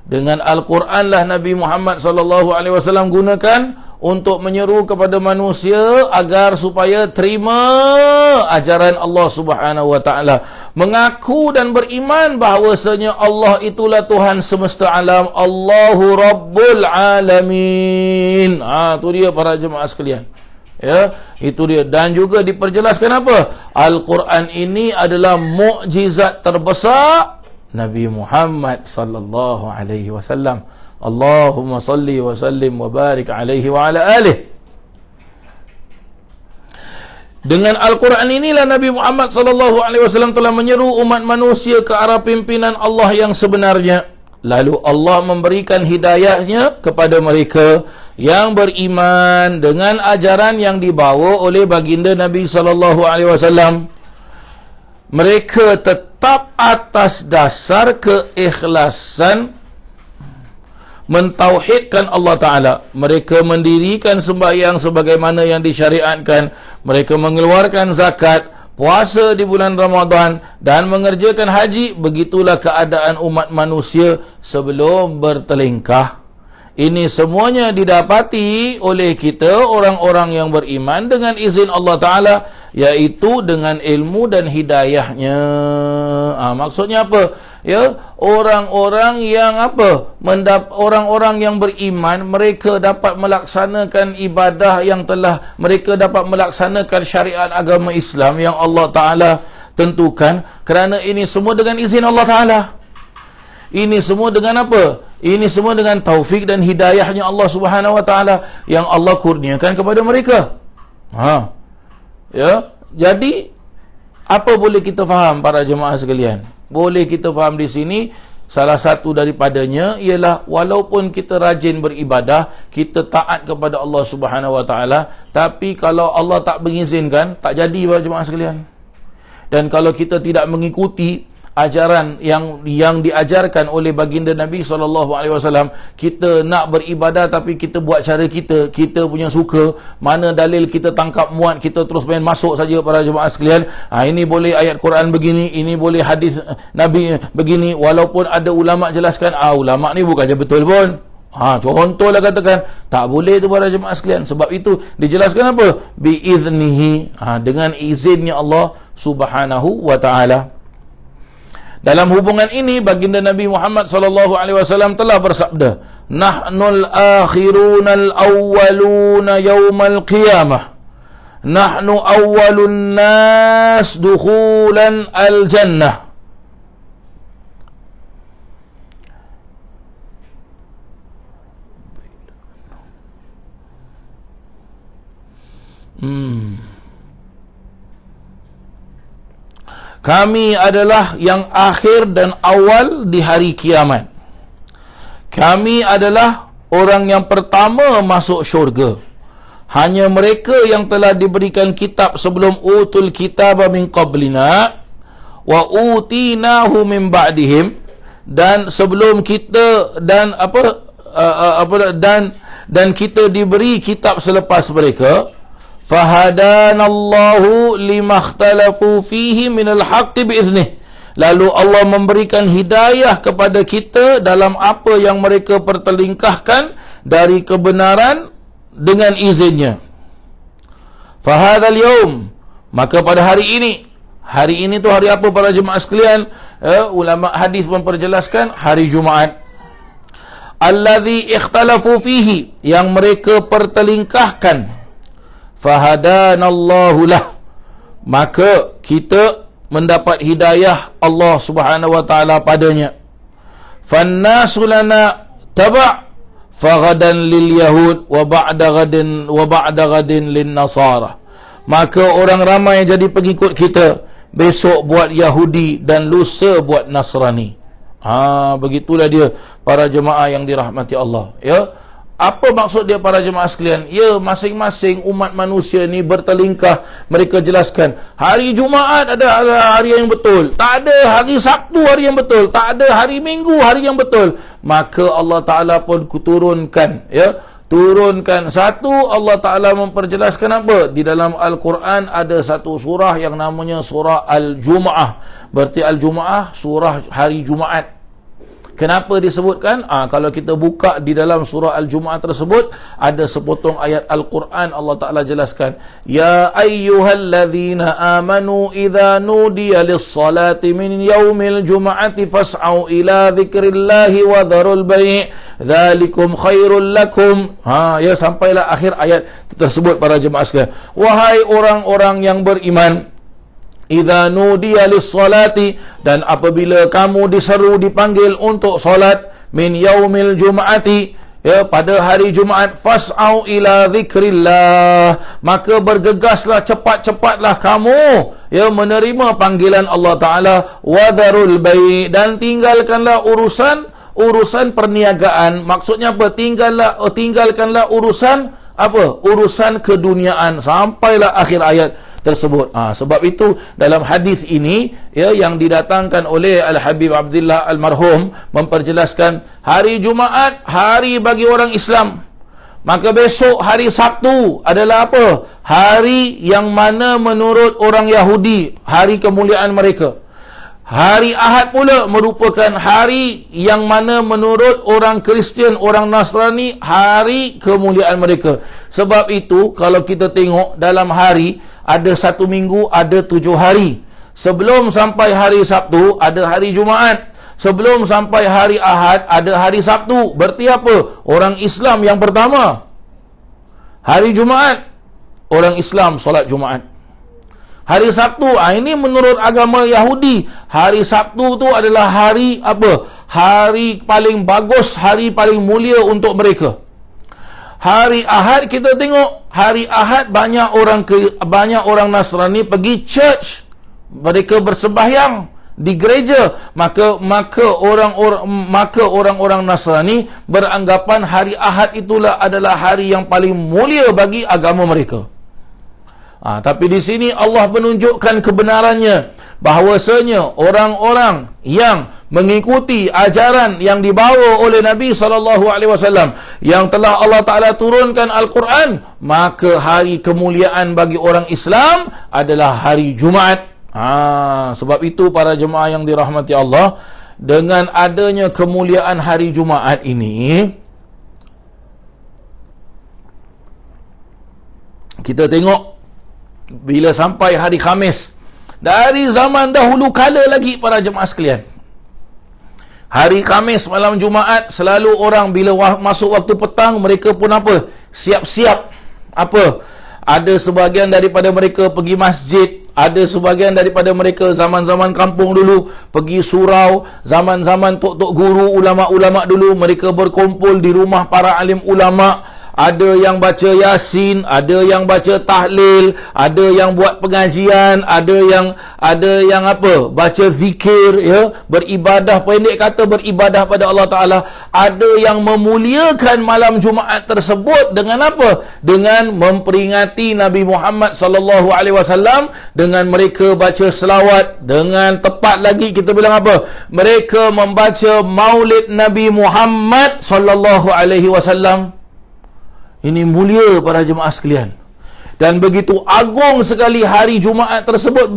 Dengan Al-Quran lah Nabi Muhammad SAW gunakan untuk menyeru kepada manusia agar supaya terima ajaran Allah Subhanahu wa taala, mengaku dan beriman bahawasanya Allah itulah Tuhan semesta alam, Allahu Rabbul Alamin. Itu dia para jemaah sekalian. Ya, itu dia. Dan juga diperjelaskan apa? Al-Quran ini adalah mukjizat terbesar Nabi Muhammad sallallahu alaihi wasallam. Allahumma salli wa sallim wa barik alaihi wa ala alihi. Dengan Al-Quran inilah Nabi Muhammad sallallahu alaihi wasallam telah menyeru umat manusia ke arah pimpinan Allah yang sebenarnya. Lalu Allah memberikan hidayahnya kepada mereka yang beriman dengan ajaran yang dibawa oleh baginda Nabi sallallahu alaihi wasallam. Mereka tetap atas dasar keikhlasan mentauhidkan Allah Ta'ala. Mereka mendirikan sembahyang sebagaimana yang disyariatkan. Mereka mengeluarkan zakat, puasa di bulan Ramadan, dan mengerjakan haji. Begitulah keadaan umat manusia sebelum bertelingkah. Ini semuanya didapati oleh kita, orang-orang yang beriman, dengan izin Allah Ta'ala, iaitu dengan ilmu dan hidayahnya. Maksudnya apa? Ya, orang-orang yang apa? Orang-orang yang beriman, mereka dapat melaksanakan ibadah yang telah mereka dapat melaksanakan syariat agama Islam yang Allah Ta'ala tentukan, kerana ini semua dengan izin Allah Ta'ala. Ini semua dengan apa? Ini semua dengan taufik dan hidayahnya Allah Subhanahu wa taala yang Allah kurniakan kepada mereka. Ya, jadi apa boleh kita faham para jemaah sekalian? Boleh kita faham di sini, salah satu daripadanya ialah walaupun kita rajin beribadah, kita taat kepada Allah Subhanahu wa taala, tapi kalau Allah tak mengizinkan, tak jadi para jemaah sekalian. Dan kalau kita tidak mengikuti ajaran yang diajarkan oleh baginda Nabi SAW, kita nak beribadah tapi kita buat cara kita punya suka, mana dalil kita tangkap muat, kita terus main masuk saja para jemaah sekalian. Ini boleh ayat Quran begini, ini boleh hadis Nabi begini, walaupun ada ulama jelaskan, ulama ni bukannya betul pun. Contohlah katakan, tak boleh tu para jemaah sekalian. Sebab itu dijelaskan apa? Biiznihi, dengan izinnya Allah Subhanahu wa ta'ala. Dalam hubungan ini, baginda Nabi Muhammad SAW telah bersabda, Nahnul akhirunal awwaluna yawmal qiyamah, Nahnu awwalun nas dukhulan al-jannah. Kami adalah yang akhir dan awal di hari kiamat. Kami adalah orang yang pertama masuk syurga. Hanya mereka yang telah diberikan kitab sebelum utul kitab min qablina wa utinahu min ba'dihim, dan sebelum kita dan dan kita diberi kitab selepas mereka. Fahadanallahu limakhtalafu fihi minal haqqi biiznih. Lalu Allah memberikan hidayah kepada kita dalam apa yang mereka pertelingkahkan dari kebenaran dengan izinnya. Fahadal yaum, maka pada hari ini tu hari apa para jemaah sekalian? Ulama hadis memperjelaskan hari Jumaat. Alladhi ikhtalafu fihi, yang mereka pertelingkahkan. Fahadanallahu lah, maka kita mendapat hidayah Allah Subhanahu wa taala padanya. Fannasu lana taba' faghadan lil yahud wa ba'da ghadin lin nasara. Maka orang ramai yang jadi pengikut kita, besok buat Yahudi dan lusa buat Nasrani. Begitulah dia para jemaah yang dirahmati Allah, ya. Apa maksud dia para jemaah sekalian? Ya, masing-masing umat manusia ni bertelingkah. Mereka jelaskan, hari Jumaat adalah hari yang betul. Tak ada hari Sabtu hari yang betul. Tak ada hari Minggu hari yang betul. Maka Allah Ta'ala pun turunkan, ya. Turunkan satu, Allah Ta'ala memperjelaskan apa? Di dalam Al-Quran ada satu surah yang namanya surah Al-Jum'ah. Berarti Al-Jum'ah surah hari Jumaat. Kenapa disebutkan? Kalau kita buka di dalam surah Al-Jumu'ah tersebut, ada sepotong ayat Al-Quran, Allah Ta'ala jelaskan, Ya ayyuhalladzina amanu idha nudiya lissalati min yawmil jum'ati fas'au ila dhikrillahi wa dharul bai' dhalikum khairul lakum. Ya, sampailah akhir ayat tersebut para jemaah sekalian. Wahai orang-orang yang beriman, idza nudiya lis-salati, dan apabila kamu diseru dipanggil untuk solat, min yaumil jum'ati, ya, pada hari Jumaat, fas'au ila dzikrillah, maka bergegaslah, cepat-cepatlah kamu, ya, menerima panggilan Allah Ta'ala, wadharul bai', dan tinggalkanlah urusan perniagaan. Maksudnya apa? Tinggalkanlah urusan apa? Urusan keduniaan. Sampailah akhir ayat tersebut. Sebab itu dalam hadis ini, ya, yang didatangkan oleh Al-Habib Abdullah Al-Marhum memperjelaskan, hari Jumaat hari bagi orang Islam, maka besok hari Sabtu adalah apa? Hari yang mana menurut orang Yahudi hari kemuliaan mereka. Hari Ahad pula merupakan hari yang mana menurut orang Kristian, orang Nasrani, hari kemuliaan mereka. Sebab itu kalau kita tengok dalam hari, ada satu minggu, ada 7 hari. Sebelum sampai hari Sabtu, ada hari Jumaat. Sebelum sampai hari Ahad, ada hari Sabtu. Berarti apa? Orang Islam yang pertama, hari Jumaat, orang Islam solat Jumaat. Hari Sabtu, ini menurut agama Yahudi, hari Sabtu tu adalah hari apa? Hari paling bagus, hari paling mulia untuk mereka. Hari Ahad kita tengok, hari Ahad banyak orang Nasrani pergi church, mereka bersembahyang di gereja, maka orang-orang Nasrani beranggapan hari Ahad itulah adalah hari yang paling mulia bagi agama mereka. Tapi di sini Allah menunjukkan kebenarannya, bahawasanya orang-orang yang mengikuti ajaran yang dibawa oleh Nabi SAW, yang telah Allah Ta'ala turunkan Al-Quran, maka hari kemuliaan bagi orang Islam adalah hari Jumaat. Sebab itu para jemaah yang dirahmati Allah, dengan adanya kemuliaan hari Jumaat ini, kita tengok bila sampai hari Khamis, dari zaman dahulu kala lagi para jemaah sekalian, hari Khamis malam Jumaat, selalu orang bila masuk waktu petang, mereka pun apa? Siap-siap. Apa? Ada sebahagian daripada mereka pergi masjid, ada sebahagian daripada mereka zaman-zaman kampung dulu pergi surau, zaman-zaman tok-tok guru, ulama-ulama dulu, mereka berkumpul di rumah para alim ulama. Ada yang baca Yasin, ada yang baca tahlil, ada yang buat pengajian, ada yang apa? Baca zikir, ya, beribadah, pendek kata beribadah pada Allah Taala. Ada yang memuliakan malam Jumaat tersebut dengan apa? Dengan memperingati Nabi Muhammad sallallahu alaihi wasallam, dengan mereka baca selawat, dengan tepat lagi kita bilang apa? Mereka membaca Maulid Nabi Muhammad sallallahu alaihi wasallam. Ini mulia para jemaah sekalian. Dan begitu agung sekali hari Jumaat tersebut.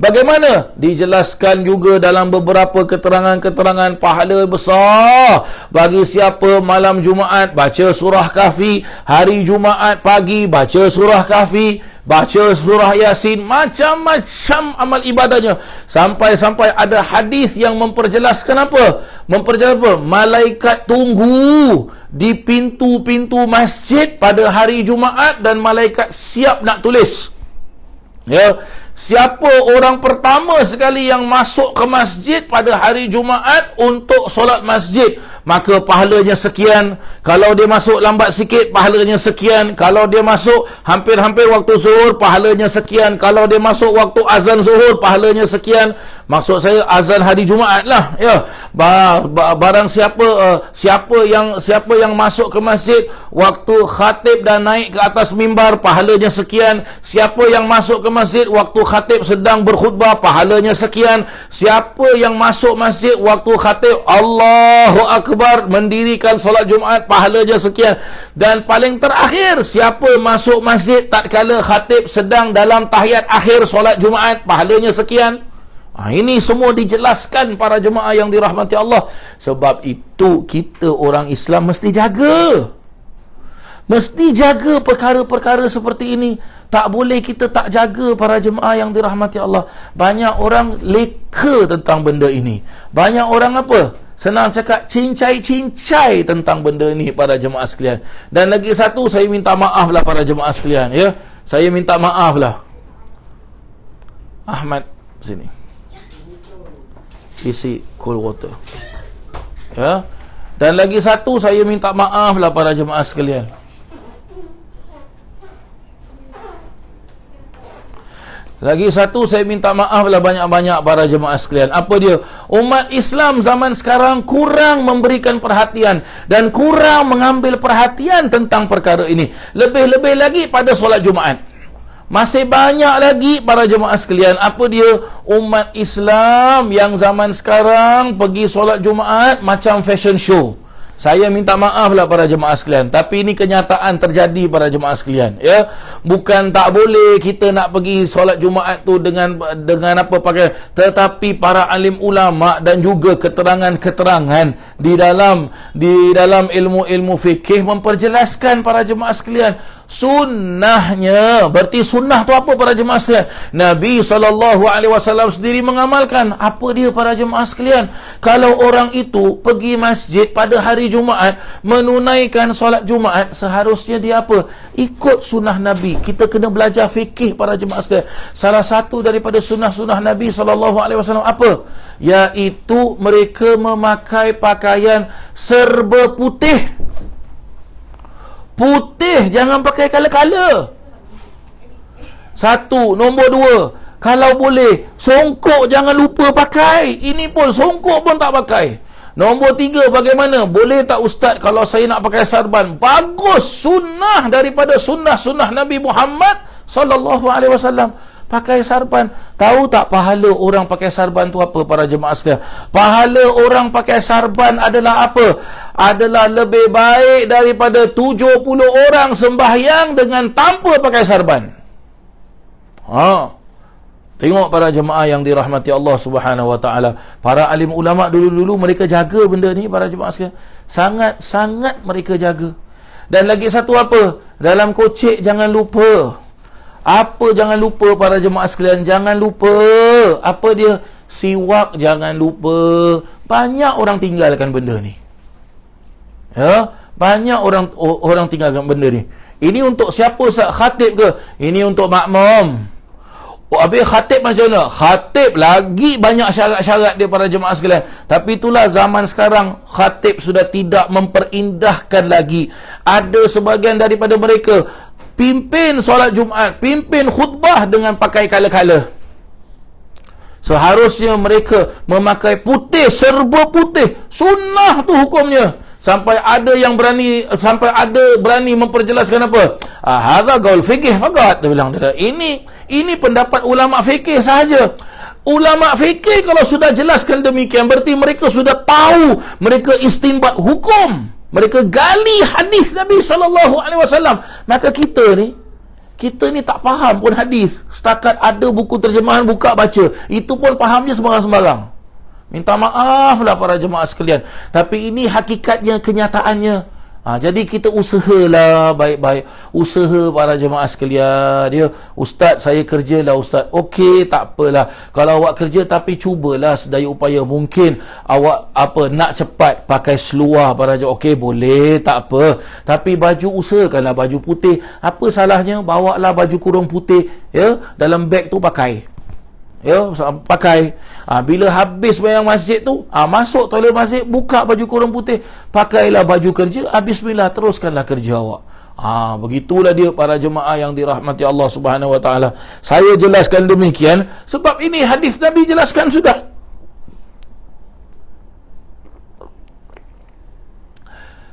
Bagaimana? Dijelaskan juga dalam beberapa keterangan-keterangan, pahala besar bagi siapa malam Jumaat baca surah Kahfi, hari Jumaat pagi baca surah Kahfi, baca surah Yasin, macam-macam amal ibadahnya. Sampai-sampai ada hadis yang memperjelaskan apa? Malaikat tunggu di pintu-pintu masjid pada hari Jumaat, dan malaikat siap nak tulis. Ya, Siapa orang pertama sekali yang masuk ke masjid pada hari Jumaat untuk solat masjid, maka pahalanya sekian. Kalau dia masuk lambat sikit, pahalanya sekian. Kalau dia masuk hampir-hampir waktu zuhur, pahalanya sekian. Kalau dia masuk waktu azan zuhur, pahalanya sekian. Maksud saya azan hari Jumaat lah, ya. Barang siapa yang masuk ke masjid waktu khatib dan naik ke atas mimbar, pahalanya sekian. Siapa yang masuk ke masjid waktu khatib sedang berkhutbah, pahalanya sekian. Siapa yang masuk masjid waktu khatib Allahu Akbar mendirikan solat Jumaat, pahalanya sekian. Dan paling terakhir, siapa masuk masjid tatkala khatib sedang dalam tahiyat akhir solat Jumaat, pahalanya sekian. Ini semua dijelaskan para jemaah yang dirahmati Allah. Sebab itu kita orang Islam mesti jaga. Mesti jaga perkara-perkara seperti ini. Tak boleh kita tak jaga para jemaah yang dirahmati Allah. Banyak orang leka tentang benda ini. Banyak orang apa? Senang cakap cincai-cincai tentang benda ini para jemaah sekalian. Dan lagi satu, saya minta maaf lah para jemaah sekalian, ya. Saya minta maaf lah. Ahmad, sini. Isi cold water. Ya. Dan lagi satu, saya minta maaf lah para jemaah sekalian. Lagi satu, saya minta maaf lah banyak-banyak para jemaah sekalian. Apa dia? Umat Islam zaman sekarang kurang memberikan perhatian dan kurang mengambil perhatian tentang perkara ini. Lebih-lebih lagi pada solat Jumaat. Masih banyak lagi para jemaah sekalian, apa dia? Umat Islam yang zaman sekarang pergi solat Jumaat macam fashion show. Saya minta maaf lah para jemaah sekalian, tapi ini kenyataan terjadi para jemaah sekalian, ya. Bukan tak boleh kita nak pergi solat Jumaat tu dengan apa pakai, tetapi para alim ulama dan juga keterangan-keterangan di dalam ilmu-ilmu fikih memperjelaskan para jemaah sekalian sunnahnya. Berarti sunnah tu apa para jemaah sekalian? Nabi SAW sendiri mengamalkan. Apa dia para jemaah sekalian? Kalau orang itu pergi masjid pada hari Jumaat, menunaikan solat Jumaat, seharusnya dia apa? Ikut sunnah Nabi. Kita kena belajar fikih para jemaah sekalian. Salah satu daripada sunnah-sunnah Nabi SAW apa? Iaitu mereka memakai pakaian serba putih. Putih, jangan pakai kala-kala. Satu. Nombor dua, kalau boleh, songkok jangan lupa pakai. Ini pun songkok pun tak pakai. Nombor tiga, bagaimana? Boleh tak ustaz kalau saya nak pakai sarban? Bagus, sunnah daripada sunnah-sunnah Nabi Muhammad SAW. Pakai sarban. Tahu tak pahala orang pakai sarban tu apa para jemaah sekalian? Pahala orang pakai sarban adalah apa? Adalah lebih baik daripada 70 orang sembahyang dengan tanpa pakai sarban. Tengok para jemaah yang dirahmati Allah Subhanahu wa taala. Para alim ulama dulu-dulu mereka jaga benda ni para jemaah sekalian. Sangat-sangat mereka jaga. Dan lagi satu apa? Dalam kocek jangan lupa. Apa jangan lupa para jemaah sekalian? Jangan lupa. Apa dia? Siwak jangan lupa. Banyak orang tinggalkan benda ni. Ya, banyak orang tinggalkan benda ni. Ini untuk siapa? Khatib ke? Ini untuk makmum. Habis khatib macam mana? Khatib lagi banyak syarat-syarat dia para jemaah sekalian. Tapi itulah zaman sekarang, khatib sudah tidak memperindahkan lagi. Ada sebahagian daripada mereka pimpin solat Jumaat, pimpin khutbah dengan pakai kala-kala. Seharusnya mereka memakai putih, serba putih. Sunnah tu hukumnya. Sampai ada berani memperjelaskan apa? Hadza qaul fikih faqat. Dia bilang, ini pendapat ulama fikih sahaja. Ulama fikih kalau sudah jelaskan demikian, berarti mereka sudah tahu, mereka istinbat hukum, mereka gali hadis Nabi SAW. Maka kita ni tak faham pun hadis. Setakat ada buku terjemahan, buka baca, itu pun fahamnya sembarang-sembarang. Minta maaf lah para jemaah sekalian. Tapi ini hakikatnya, kenyataannya. Jadi kita usahalah baik-baik. Usaha para jemaah sekalian. Ya, ustaz saya kerjalah ustaz. Okey, tak apalah. Kalau awak kerja tapi cubalah sedaya upaya. Mungkin awak nak cepat pakai seluar para jemaah. Okey, boleh, tak apa. Tapi baju usahakanlah baju putih. Apa salahnya bawalah baju kurung putih, ya, dalam beg tu pakai. Ya, pakai. Bila habis bayang masjid tu, masuk toilet masjid, buka baju kurung putih, pakailah baju kerja, bismillah, teruskanlah kerja awak. Begitulah dia para jemaah yang dirahmati Allah Subhanahu wa taala. Saya jelaskan demikian sebab ini hadis Nabi jelaskan sudah.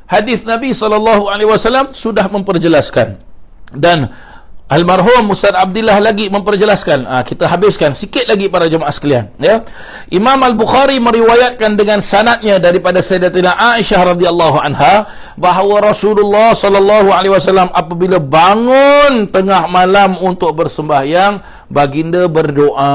Hadis Nabi SAW sudah memperjelaskan. Dan almarhum Ustaz Abdillah lagi memperjelaskan. Kita habiskan sikit lagi para jemaah sekalian, ya. Imam Al-Bukhari meriwayatkan dengan sanadnya daripada Sayyidatina Aisyah radhiyallahu anha bahawa Rasulullah sallallahu alaihi wasallam apabila bangun tengah malam untuk bersembahyang, baginda berdoa.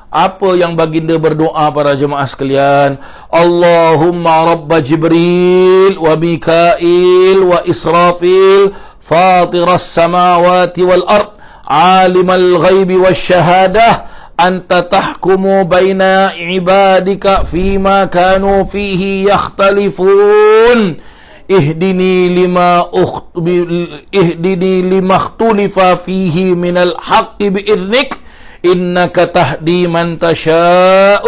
Apa yang baginda berdoa para jemaah sekalian? Allahumma rabba Jibril wa Mikail wa Israfil فاطر السماوات والأرض عالم الغيب والشهادة أنت تحكم بين عبادك فيما كانوا فيه يختلفون اهدني لما اختلف فيه من الحق بإذنك إنك تهدي من تشاء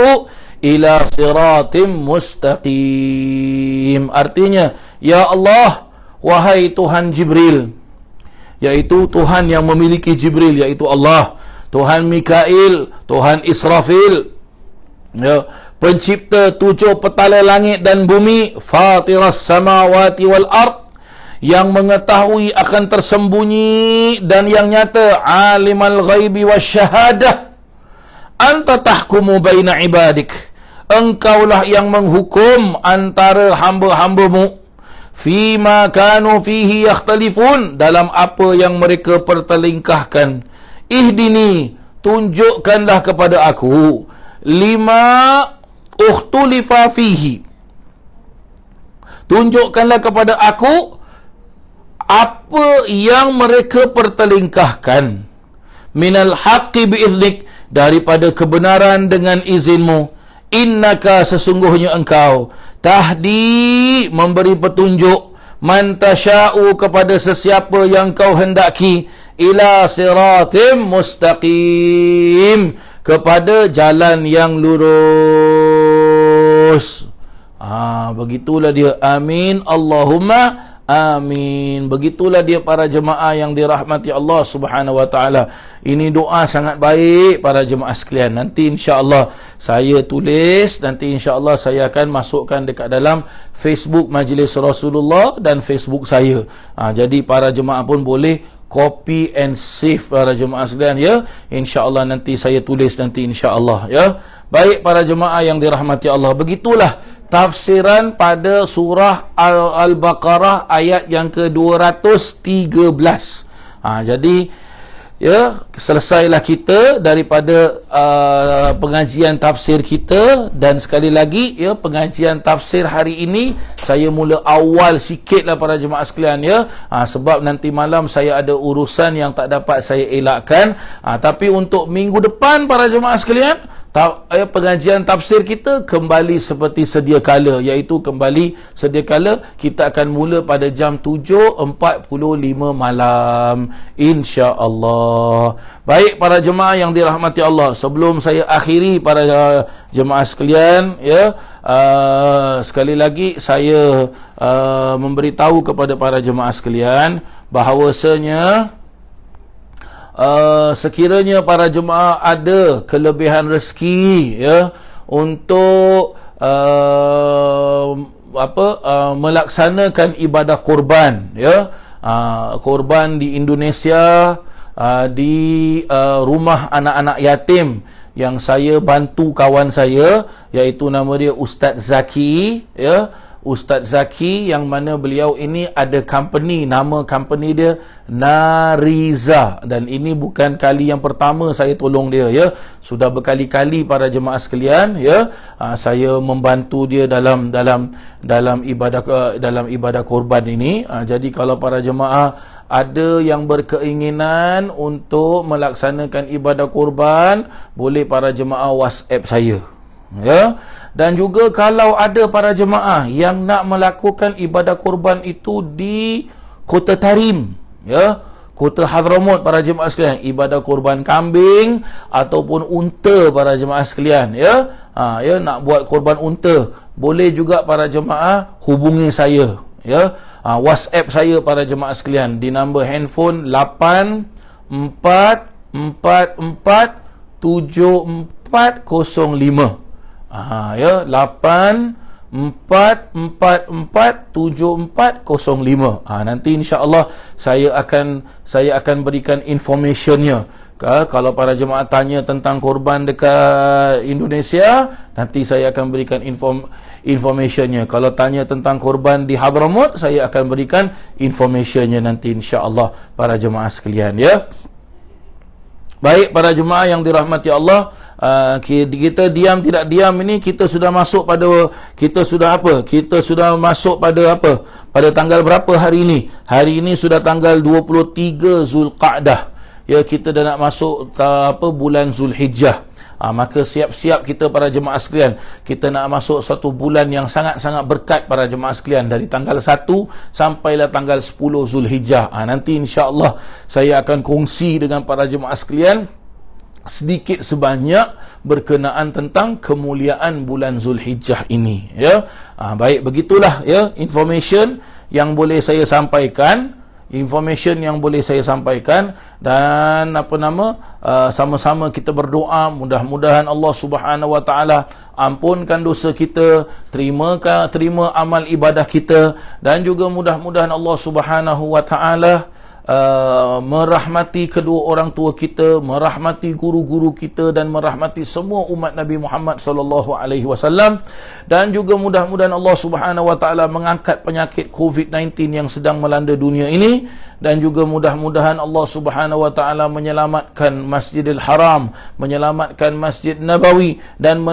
إلى صراط مستقيم. Artinya, ya Allah, wahai Tuhan Jibril, yaitu Tuhan yang memiliki Jibril, yaitu Allah, Tuhan Mikail, Tuhan Israfil, ya, pencipta 7 petala langit dan bumi, fatiras samawati wal ard, yang mengetahui akan tersembunyi dan yang nyata, alimal ghaibi wasyahadah, anta tahkumu baina ibadik, engkaulah yang menghukum antara hamba-hambamu, fima kanu fihi yakhtalifun, dalam apa yang mereka pertelingkahkan. Ihdini, tunjukkanlah kepada aku, lima ukhtulifa fihi, tunjukkanlah kepada aku apa yang mereka pertelingkahkan, minal haqqi biiznik, daripada kebenaran dengan izinmu. Innaka, sesungguhnya engkau, tahdi, memberi petunjuk, man tasya'u, kepada sesiapa yang kau hendaki, ila siratim mustaqim, kepada jalan yang lurus. Begitulah dia. Amin Allahumma amin. Begitulah dia para jemaah yang dirahmati Allah Subhanahu wa taala. Ini doa sangat baik para jemaah sekalian. Nanti insya-Allah saya tulis, nanti insya-Allah saya akan masukkan dekat dalam Facebook Majlis Rasulullah dan Facebook saya. Jadi para jemaah pun boleh copy and save para jemaah sekalian, ya. Insya-Allah nanti saya tulis nanti insya-Allah, ya. Baik para jemaah yang dirahmati Allah, begitulah tafsiran pada surah Al-Baqarah ayat yang ke-213. Jadi, ya, selesailah kita daripada pengajian tafsir kita. Dan sekali lagi, ya, pengajian tafsir hari ini saya mula awal sikitlah para jemaah sekalian, ya. Sebab nanti malam saya ada urusan yang tak dapat saya elakkan. Tapi untuk minggu depan para jemaah sekalian, pengajian tafsir kita kembali seperti sedia kala, iaitu kembali sedia kala kita akan mula pada jam 7.45 malam, insya-Allah. Baik para jemaah yang dirahmati Allah, sebelum saya akhiri para jemaah sekalian, ya, sekali lagi saya memberitahu kepada para jemaah sekalian bahawasanya sekiranya para jemaah ada kelebihan rezeki, ya, untuk melaksanakan ibadah korban, ya, korban di Indonesia, di rumah anak-anak yatim yang saya bantu kawan saya, iaitu nama dia Ustaz Zaki, ya. Ustaz Zaki, yang mana beliau ini ada company, nama company dia Nariza, dan ini bukan kali yang pertama saya tolong dia, ya. Sudah berkali-kali para jemaah sekalian, ya, saya membantu dia dalam ibadah korban ini. Jadi kalau para jemaah ada yang berkeinginan untuk melaksanakan ibadah korban, boleh para jemaah WhatsApp saya, ya. Dan juga kalau ada para jemaah yang nak melakukan ibadah korban itu di Kota Tarim, ya, Kota Hadramaut, para jemaah sekalian, ibadah korban kambing ataupun unta para jemaah sekalian, ya, ya, nak buat korban unta, boleh juga para jemaah hubungi saya, ya, WhatsApp saya para jemaah sekalian di nombor handphone 84447405, ya, 84447405. Nanti insya-Allah saya akan berikan informationnya. Kalau para jemaah tanya tentang korban dekat Indonesia, nanti saya akan berikan informationnya. Kalau tanya tentang korban di Hadramaut, saya akan berikan informationnya nanti insya-Allah para jemaah sekalian, ya. Baik para jemaah yang dirahmati Allah, kita diam tidak diam ini kita sudah masuk pada pada tanggal berapa hari ini? Hari ini sudah tanggal 23 Zulqa'dah. Ya, kita dah nak masuk bulan Zulhijjah. Maka siap-siap kita para jemaah sekalian, kita nak masuk satu bulan yang sangat-sangat berkat para jemaah sekalian, dari tanggal 1 sampailah tanggal 10 Zulhijjah. Nanti insya-Allah saya akan kongsi dengan para jemaah sekalian sedikit sebanyak berkenaan tentang kemuliaan bulan Zulhijjah ini, ya. Baik, begitulah, ya, information yang boleh saya sampaikan, dan sama-sama kita berdoa, mudah-mudahan Allah Subhanahu wa taala ampunkan dosa kita, terima amal ibadah kita, dan juga mudah-mudahan Allah Subhanahu wa taala merahmati kedua orang tua kita, merahmati guru-guru kita, dan merahmati semua umat Nabi Muhammad sallallahu alaihi wasallam. Dan juga mudah-mudahan Allah Subhanahu wa taala mengangkat penyakit COVID-19 yang sedang melanda dunia ini, dan juga mudah-mudahan Allah Subhanahu wa taala menyelamatkan Masjidil Haram, menyelamatkan Masjid Nabawi, dan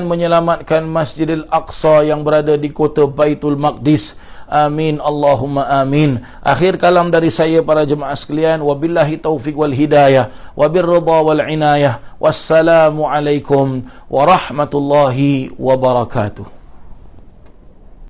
menyelamatkan Masjidil Aqsa yang berada di kota Baitul Maqdis. Amin, Allahumma amin. Akhir kalam dari saya para jemaah sekalian, wabillahi taufiq wal hidayah, wabirridha wal inayah. Wassalamu alaikum warahmatullahi wabarakatuh.